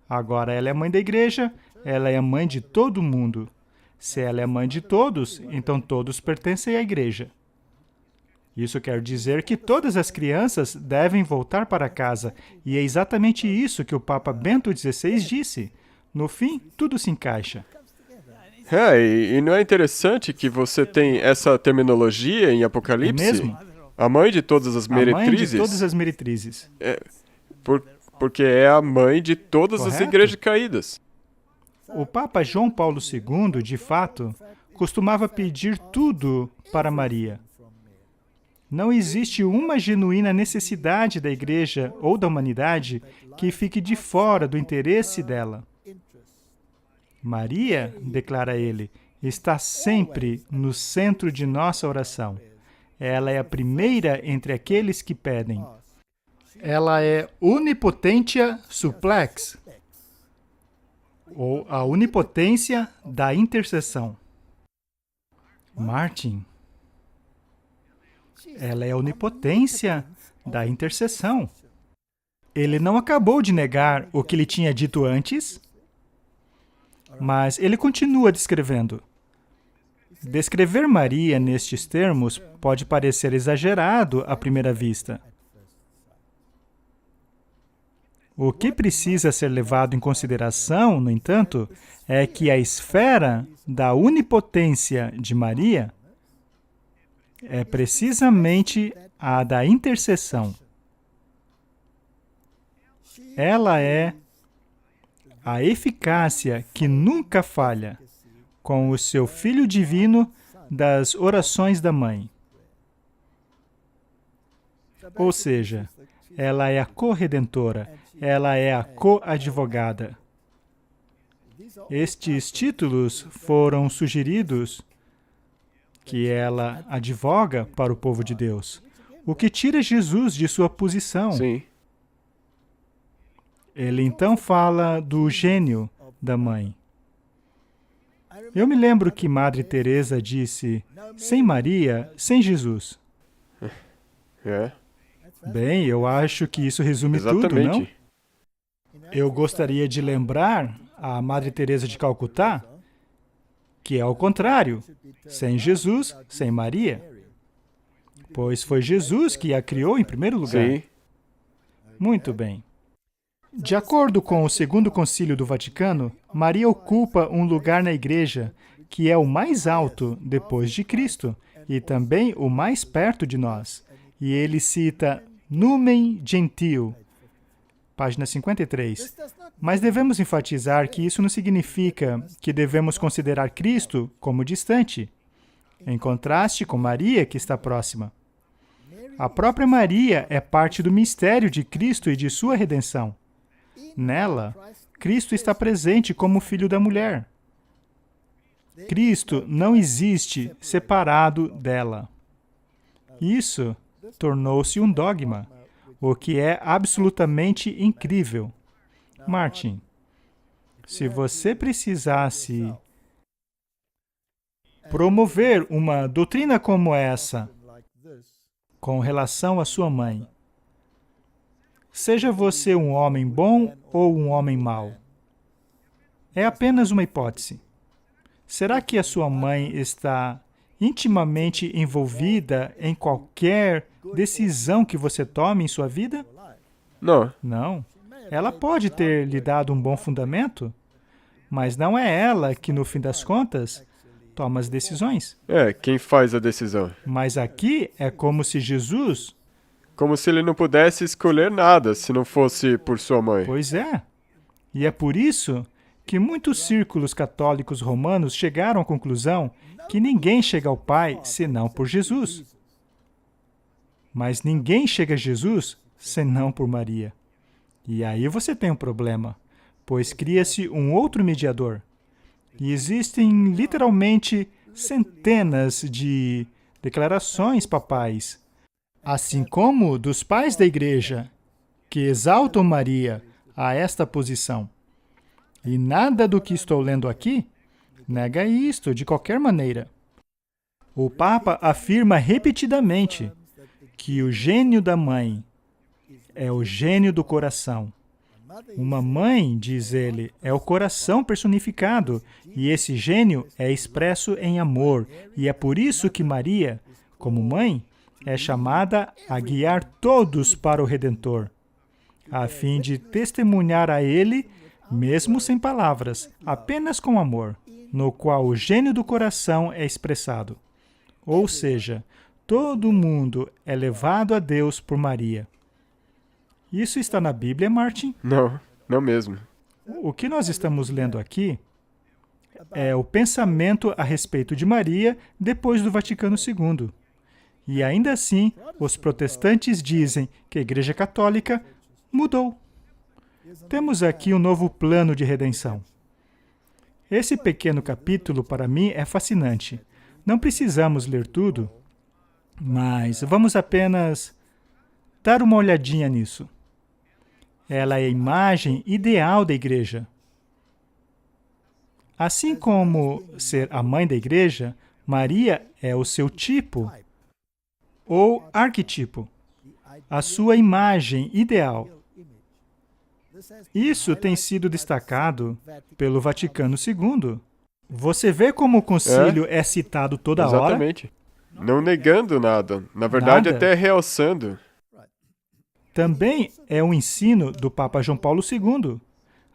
Agora ela é mãe da igreja, ela é a mãe de todo mundo. Se ela é mãe de todos, então todos pertencem à igreja. Isso quer dizer que todas as crianças devem voltar para casa, e é exatamente isso que o Papa Bento XVI disse. No fim, tudo se encaixa. E não é interessante que você tem essa terminologia em Apocalipse? É mesmo? A mãe de todas as A mãe de meretrizes? todas as meretrizes. Porque é a mãe de todas as Correto? igrejas caídas. O Papa João Paulo II, de fato, costumava pedir tudo para Maria. Não existe uma genuína necessidade da igreja ou da humanidade que fique de fora do interesse dela. Maria, declara ele, está sempre no centro de nossa oração. Ela é a primeira entre aqueles que pedem. Ela é unipotentia supplex, ou a onipotência da intercessão. Martin, ela é a onipotência da intercessão. Ele não acabou de negar o que ele tinha dito antes, mas ele continua descrevendo. Descrever Maria nestes termos pode parecer exagerado à primeira vista. O que precisa ser levado em consideração, no entanto, é que a esfera da onipotência de Maria é precisamente a da intercessão. Ela é a eficácia que nunca falha com o seu Filho Divino das orações da Mãe. Ou seja, ela é a corredentora, ela é a coadvogada. Estes títulos foram sugeridos que ela advoga para o povo de Deus, o que tira Jesus de sua posição. Sim. Ele então fala do gênio da mãe. Eu me lembro que Madre Teresa disse, sem Maria, sem Jesus. É. Bem, eu acho que isso resume tudo, não? Exatamente. Eu gostaria de lembrar a Madre Teresa de Calcutá, que é ao contrário, sem Jesus, sem Maria. Pois foi Jesus que a criou em primeiro lugar. Sim. Muito bem. De acordo com o Segundo Concílio do Vaticano, Maria ocupa um lugar na Igreja que é o mais alto depois de Cristo e também o mais perto de nós. E ele cita Numen Gentium, página 53. Mas devemos enfatizar que isso não significa que devemos considerar Cristo como distante, em contraste com Maria, que está próxima. A própria Maria é parte do mistério de Cristo e de sua redenção. Nela, Cristo está presente como filho da mulher. Cristo não existe separado dela. Isso tornou-se um dogma, o que é absolutamente incrível. Martin, se você precisasse promover uma doutrina como essa com relação à sua mãe, seja você um homem bom ou um homem mau, é apenas uma hipótese. Será que a sua mãe está intimamente envolvida em qualquer decisão que você tome em sua vida? Não. Não. Ela pode ter lhe dado um bom fundamento, mas não é ela que, no fim das contas, toma as decisões. Quem faz a decisão? Mas aqui é como se Jesus... Como se ele não pudesse escolher nada se não fosse por sua mãe. Pois é. E é por isso que muitos círculos católicos romanos chegaram à conclusão que ninguém chega ao Pai senão por Jesus. Mas ninguém chega a Jesus senão por Maria. E aí você tem um problema, pois cria-se um outro mediador. E existem literalmente centenas de declarações papais, assim como dos pais da Igreja, que exaltam Maria a esta posição. E nada do que estou lendo aqui nega isto de qualquer maneira. O Papa afirma repetidamente que o gênio da mãe é o gênio do coração. Uma mãe, diz ele, é o coração personificado, e esse gênio é expresso em amor, e é por isso que Maria, como mãe, é chamada a guiar todos para o Redentor, a fim de testemunhar a ele, mesmo sem palavras, apenas com amor, no qual o gênio do coração é expressado. Ou seja, todo mundo é levado a Deus por Maria. Isso está na Bíblia, Martin? Não mesmo. O que nós estamos lendo aqui é o pensamento a respeito de Maria depois do Vaticano II. E ainda assim, os protestantes dizem que a Igreja Católica mudou. Temos aqui um novo plano de redenção. Esse pequeno capítulo, para mim, é fascinante. Não precisamos ler tudo, mas vamos apenas dar uma olhadinha nisso. Ela é a imagem ideal da Igreja. Assim como ser a mãe da Igreja, Maria é o seu tipo, ou arquetipo, a sua imagem ideal. Isso tem sido destacado pelo Vaticano II. Você vê como o concílio é citado toda hora? Exatamente. Não negando nada. Na verdade, Nada. até realçando. Também é um ensino do Papa João Paulo II.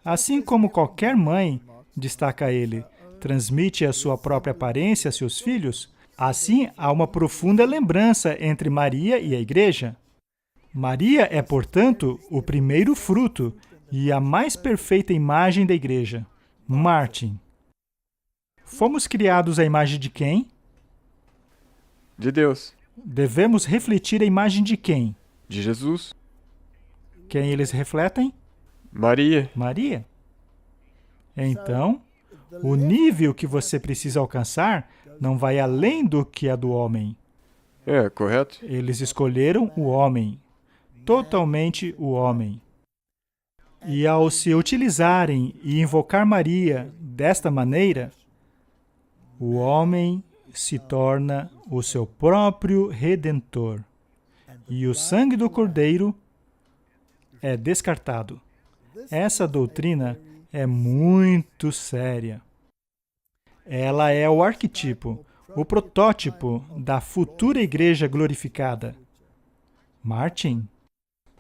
Assim como qualquer mãe, destaca ele, transmite a sua própria aparência a seus filhos, assim há uma profunda lembrança entre Maria e a Igreja. Maria é, portanto, o primeiro fruto e a mais perfeita imagem da Igreja. Martin. Fomos criados à imagem de quem? De Deus. Devemos refletir a imagem de quem? De Jesus. Quem eles refletem? Maria. Maria. Então, o nível que você precisa alcançar não vai além do que é do homem. Correto. Eles escolheram o homem, totalmente o homem. E ao se utilizarem e invocar Maria desta maneira, o homem se torna o seu próprio Redentor. E o sangue do Cordeiro é descartado. Essa doutrina é muito séria. Ela é o arquetipo, o protótipo da futura igreja glorificada. Martin,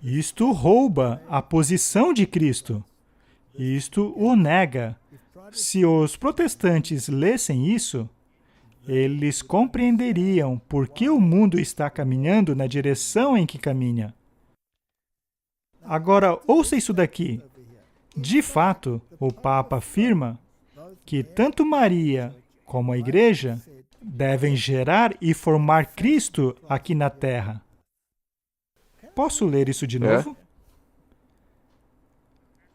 isto rouba a posição de Cristo. Isto o nega. Se os protestantes lessem isso, eles compreenderiam por que o mundo está caminhando na direção em que caminha. Agora, ouça isso daqui. De fato, o Papa afirma que tanto Maria como a Igreja devem gerar e formar Cristo aqui na Terra. Posso ler isso de novo?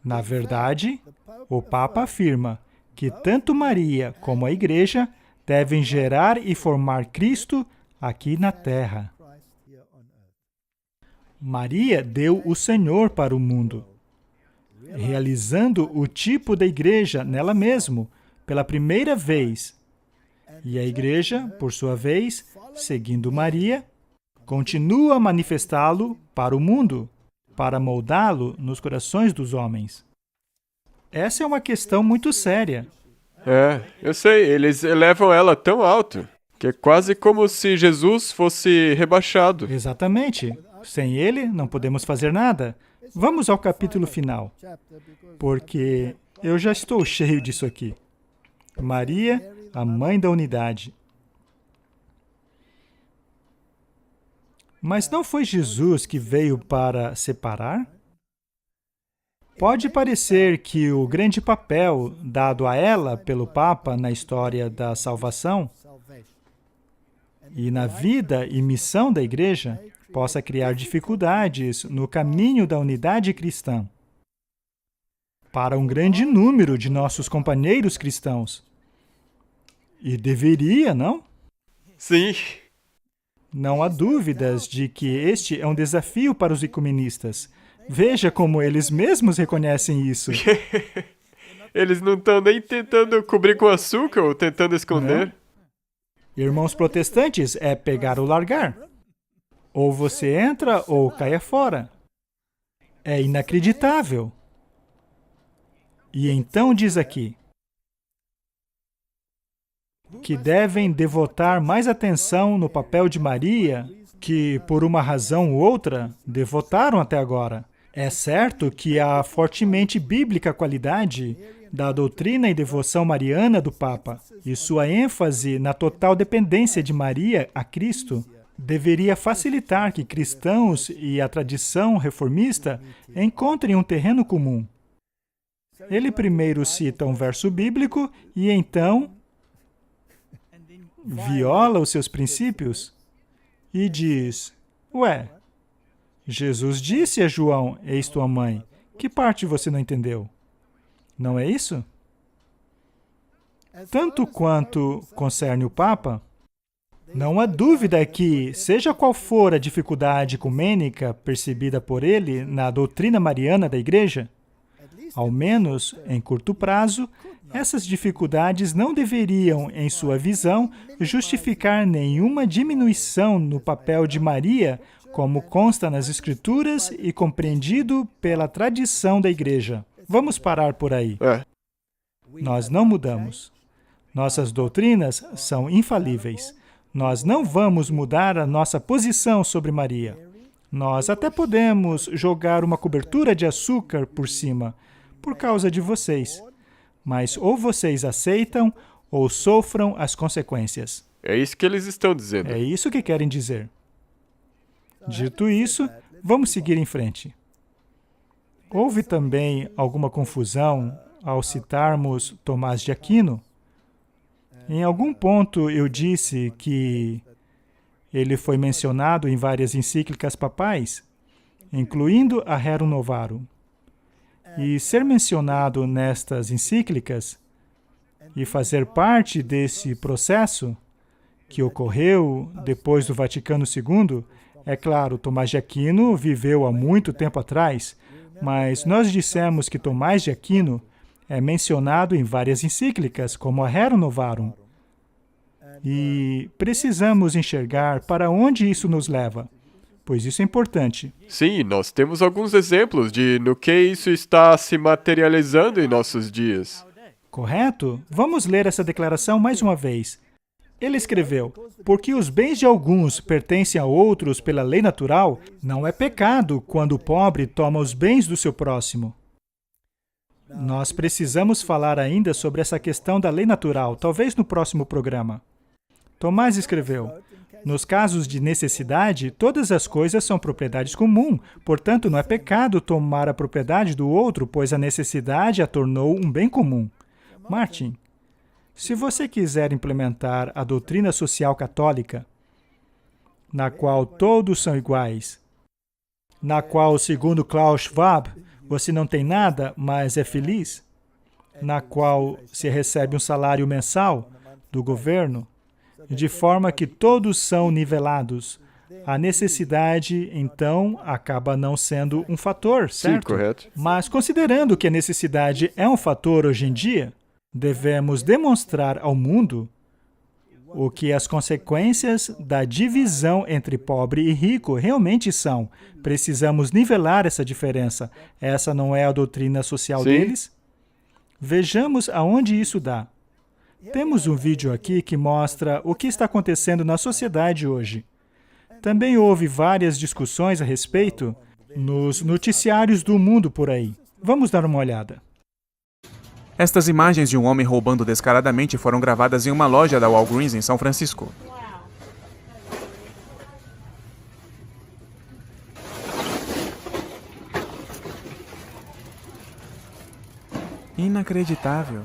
Na verdade, o Papa afirma que tanto Maria como a Igreja devem gerar e formar Cristo aqui na Terra. Maria deu o Senhor para o mundo, realizando o tipo da Igreja nela mesma, pela primeira vez. E a Igreja, por sua vez, seguindo Maria, continua a manifestá-lo para o mundo, para moldá-lo nos corações dos homens. Essa é uma questão muito séria. Eu sei, eles elevam ela tão alto. Que é quase como se Jesus fosse rebaixado. Exatamente. Sem ele, não podemos fazer nada. Vamos ao capítulo final, porque eu já estou cheio disso aqui. Maria, a mãe da unidade. Mas não foi Jesus que veio para separar? Pode parecer que o grande papel dado a ela pelo Papa na história da salvação e na vida e missão da Igreja possa criar dificuldades no caminho da unidade cristã para um grande número de nossos companheiros cristãos. E deveria, não? Sim. Não há dúvidas de que este é um desafio para os ecumenistas. Veja como eles mesmos reconhecem isso. Eles não estão nem tentando cobrir com açúcar ou tentando esconder. Irmãos protestantes, é pegar ou largar. Ou você entra ou caia fora. É inacreditável. E então diz aqui que devem devotar mais atenção no papel de Maria, que, por uma razão ou outra, devotaram até agora. É certo que há fortemente bíblica qualidade da doutrina e devoção mariana do Papa, e sua ênfase na total dependência de Maria a Cristo deveria facilitar que cristãos e a tradição reformista encontrem um terreno comum. Ele primeiro cita um verso bíblico e então viola os seus princípios e diz, ué, Jesus disse a João, eis tua mãe. Que parte você não entendeu? Não é isso? Tanto quanto concerne o Papa, não há dúvida que, seja qual for a dificuldade ecumênica percebida por ele na doutrina mariana da Igreja, ao menos em curto prazo, essas dificuldades não deveriam, em sua visão, justificar nenhuma diminuição no papel de Maria, como consta nas Escrituras e compreendido pela tradição da Igreja. Vamos parar por aí. Nós não mudamos. Nossas doutrinas são infalíveis. Nós não vamos mudar a nossa posição sobre Maria. Nós até podemos jogar uma cobertura de açúcar por cima, por causa de vocês. Mas ou vocês aceitam ou sofram as consequências. É isso que eles estão dizendo. É isso que querem dizer. Dito isso, vamos seguir em frente. Houve também alguma confusão ao citarmos Tomás de Aquino? Em algum ponto eu disse que ele foi mencionado em várias encíclicas papais, incluindo a Rerum Novarum. E ser mencionado nestas encíclicas e fazer parte desse processo que ocorreu depois do Vaticano II, é claro, Tomás de Aquino viveu há muito tempo atrás, mas nós dissemos que Tomás de Aquino é mencionado em várias encíclicas, como a Rerum Novarum. E precisamos enxergar para onde isso nos leva, pois isso é importante. Sim, nós temos alguns exemplos de no que isso está se materializando em nossos dias. Correto? Vamos ler essa declaração mais uma vez. Ele escreveu, porque os bens de alguns pertencem a outros pela lei natural, não é pecado quando o pobre toma os bens do seu próximo. Nós precisamos falar ainda sobre essa questão da lei natural, talvez no próximo programa. Tomás escreveu, nos casos de necessidade, todas as coisas são propriedades comuns, portanto não é pecado tomar a propriedade do outro, pois a necessidade a tornou um bem comum. Martin, se você quiser implementar a doutrina social católica, na qual todos são iguais, na qual, segundo Klaus Schwab, você não tem nada, mas é feliz, na qual se recebe um salário mensal do governo, de forma que todos são nivelados, a necessidade, então, acaba não sendo um fator, certo? Sim, correto. Mas, considerando que a necessidade é um fator hoje em dia, devemos demonstrar ao mundo o que as consequências da divisão entre pobre e rico realmente são. Precisamos nivelar essa diferença. Essa não é a doutrina social deles? Vejamos aonde isso dá. Temos um vídeo aqui que mostra o que está acontecendo na sociedade hoje. Também houve várias discussões a respeito nos noticiários do mundo por aí. Vamos dar uma olhada. Estas imagens de um homem roubando descaradamente foram gravadas em uma loja da Walgreens em São Francisco. Inacreditável.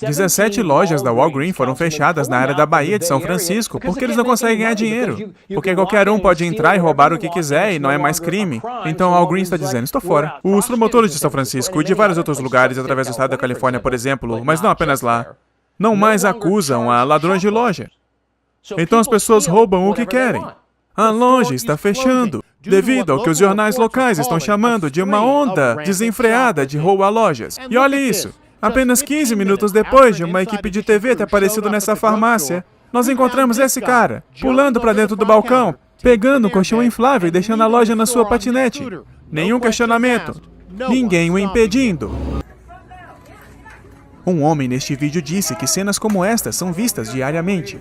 17 lojas da Walgreens foram fechadas na área da Baía de São Francisco porque eles não conseguem ganhar dinheiro. Porque qualquer um pode entrar e roubar o que quiser e não é mais crime. Então a Walgreens está dizendo, estou fora. Os promotores de São Francisco e de vários outros lugares através do estado da Califórnia, por exemplo, mas não apenas lá, não mais acusam a ladrões de loja. Então as pessoas roubam o que querem. A loja está fechando, devido ao que os jornais locais estão chamando de uma onda desenfreada de roubo a lojas. E olha isso, apenas 15 minutos depois de uma equipe de TV ter aparecido nessa farmácia, nós encontramos esse cara, pulando para dentro do balcão, pegando um colchão inflável e deixando a loja na sua patinete. Nenhum questionamento, ninguém o impedindo. Um homem neste vídeo disse que cenas como estas são vistas diariamente.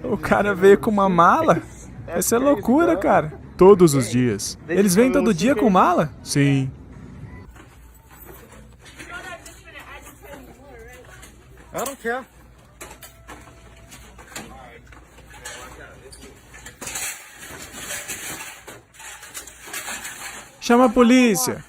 O cara veio com uma mala? Essa é loucura, cara. Todos os dias. Eles vêm todo dia com mala? Sim. I don't care. Chama a polícia.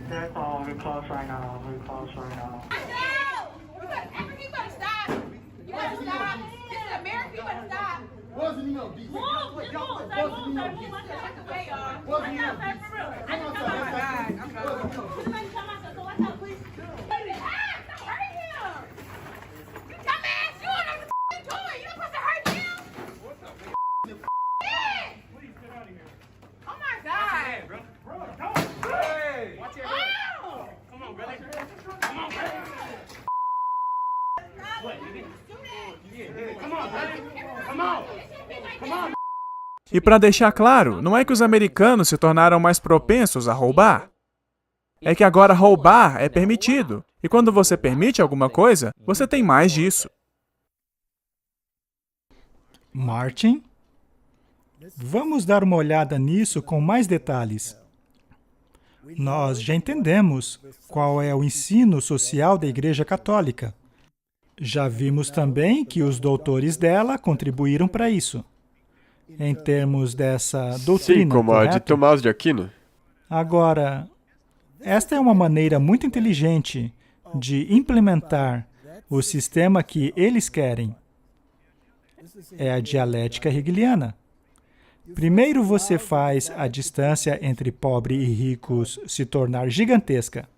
That's all. We're close right now. We're close right now. You better stop. You better stop. This is America. You better stop. Move. Like the way, y'all. For real. I just come outside. Somebody come outside. So watch out, please. Stop hurting him. You dumbass. You don't know what you're doing. You're supposed to hurt him. Yeah. Please get out of here. Oh my God. Hey, watch your head. Come on, brother. Come on, brother. Come on, brother. Come on. Come on. E para deixar claro, não é que os americanos se tornaram mais propensos a roubar. É que agora roubar é permitido. E quando você permite alguma coisa, você tem mais disso. Martin? Vamos dar uma olhada nisso com mais detalhes. Nós já entendemos qual é o ensino social da Igreja Católica. Já vimos também que os doutores dela contribuíram para isso, em termos dessa doutrina, Sim, como a de correto? Tomás de Aquino. Agora, esta é uma maneira muito inteligente de implementar o sistema que eles querem. É a dialética hegeliana. Primeiro você faz a distância entre pobre e ricos se tornar gigantesca,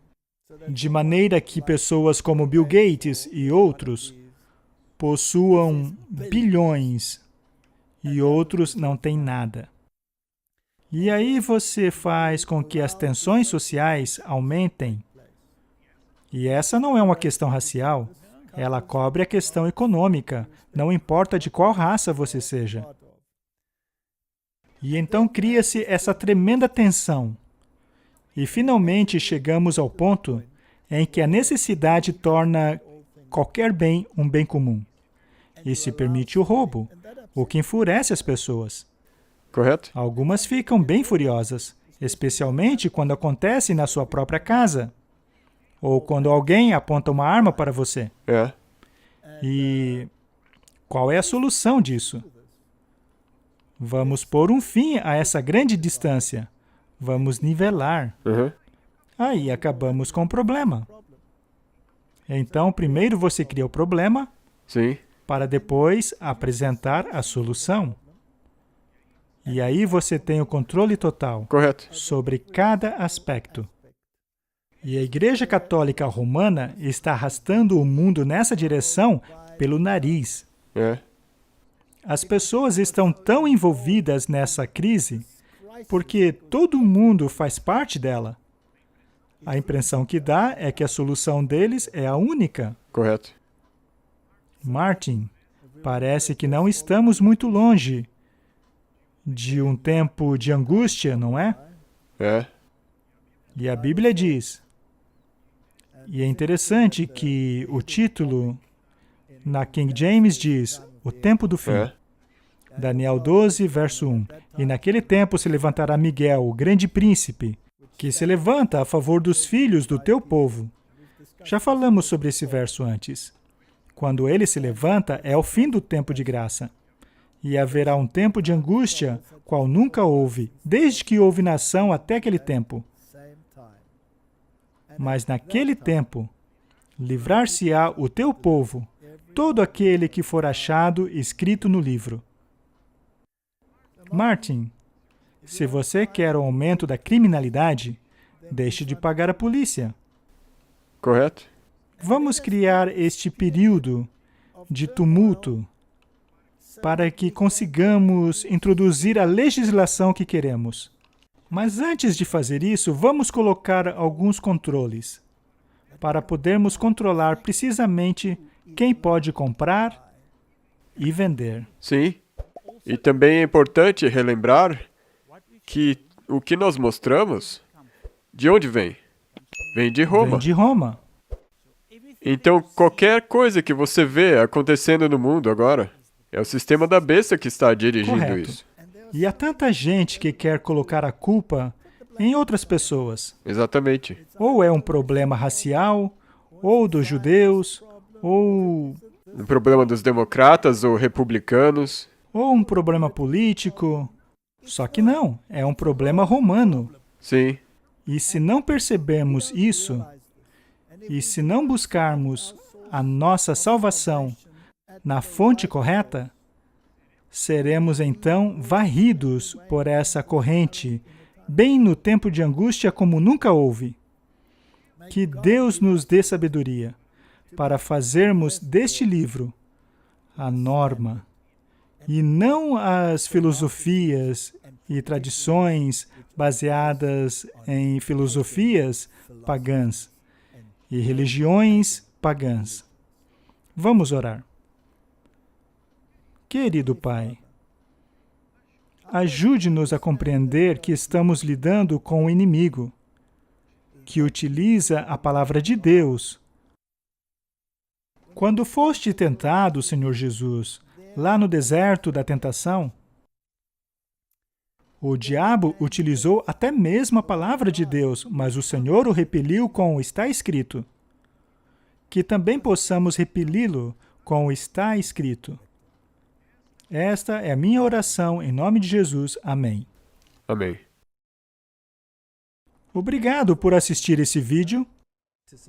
de maneira que pessoas como Bill Gates e outros possuam bilhões e outros não têm nada. E aí você faz com que as tensões sociais aumentem. E essa não é uma questão racial, ela cobre a questão econômica, não importa de qual raça você seja. E então cria-se essa tremenda tensão. E finalmente chegamos ao ponto em que a necessidade torna qualquer bem um bem comum. E se permite o roubo, o que enfurece as pessoas. Correto? Algumas ficam bem furiosas, especialmente quando acontece na sua própria casa, ou quando alguém aponta uma arma para você. É. E qual é a solução disso? Vamos pôr um fim a essa grande distância. Vamos nivelar. Uhum. Aí acabamos com o problema. Então, primeiro você cria o problema, Sim. para depois apresentar a solução. E aí você tem o controle total Correto. sobre cada aspecto. E a Igreja Católica Romana está arrastando o mundo nessa direção pelo nariz. É. As pessoas estão tão envolvidas nessa crise porque todo mundo faz parte dela. A impressão que dá é que a solução deles é a única. Correto. Martin, parece que não estamos muito longe de um tempo de angústia, não é? É. E a Bíblia diz, e é interessante que o título na King James diz, o tempo do fim. É. Daniel 12, verso 1. E naquele tempo se levantará Miguel, o grande príncipe, que se levanta a favor dos filhos do teu povo. Já falamos sobre esse verso antes. Quando ele se levanta, é o fim do tempo de graça. E haverá um tempo de angústia, qual nunca houve, desde que houve nação até aquele tempo. Mas naquele tempo, livrar-se-á o teu povo, todo aquele que for achado escrito no livro. Martin, se você quer o aumento da criminalidade, deixe de pagar a polícia. Correto? Vamos criar este período de tumulto para que consigamos introduzir a legislação que queremos. Mas antes de fazer isso, vamos colocar alguns controles para podermos controlar precisamente quem pode comprar e vender. Sim. E também é importante relembrar que o que nós mostramos, de onde vem? Vem de Roma. Vem de Roma. Então, qualquer coisa que você vê acontecendo no mundo agora, é o sistema da besta que está dirigindo Correto. isso. E há tanta gente que quer colocar a culpa em outras pessoas. Exatamente. Ou é um problema racial, ou dos judeus, ou Um problema dos democratas ou republicanos. um problema político. Só que não, é um problema romano. Sim. E se não percebermos isso, e se não buscarmos a nossa salvação na fonte correta, seremos então varridos por essa corrente, bem no tempo de angústia como nunca houve. Que Deus nos dê sabedoria para fazermos deste livro a norma, e não as filosofias e tradições baseadas em filosofias pagãs e religiões pagãs. Vamos orar. Querido Pai, ajude-nos a compreender que estamos lidando com um inimigo que utiliza a palavra de Deus. Quando foste tentado, Senhor Jesus, lá no deserto da tentação, o diabo utilizou até mesmo a palavra de Deus, mas o Senhor o repeliu com o está escrito. Que também possamos repeli-lo com o está escrito. Esta é a minha oração em nome de Jesus. Amém. Amém. Obrigado por assistir esse vídeo.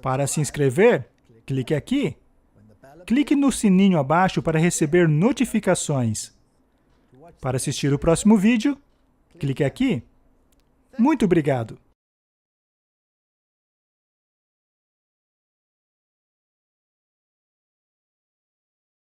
Para se inscrever, clique aqui. Clique no sininho abaixo para receber notificações. Para assistir o próximo vídeo, clique aqui. Muito obrigado.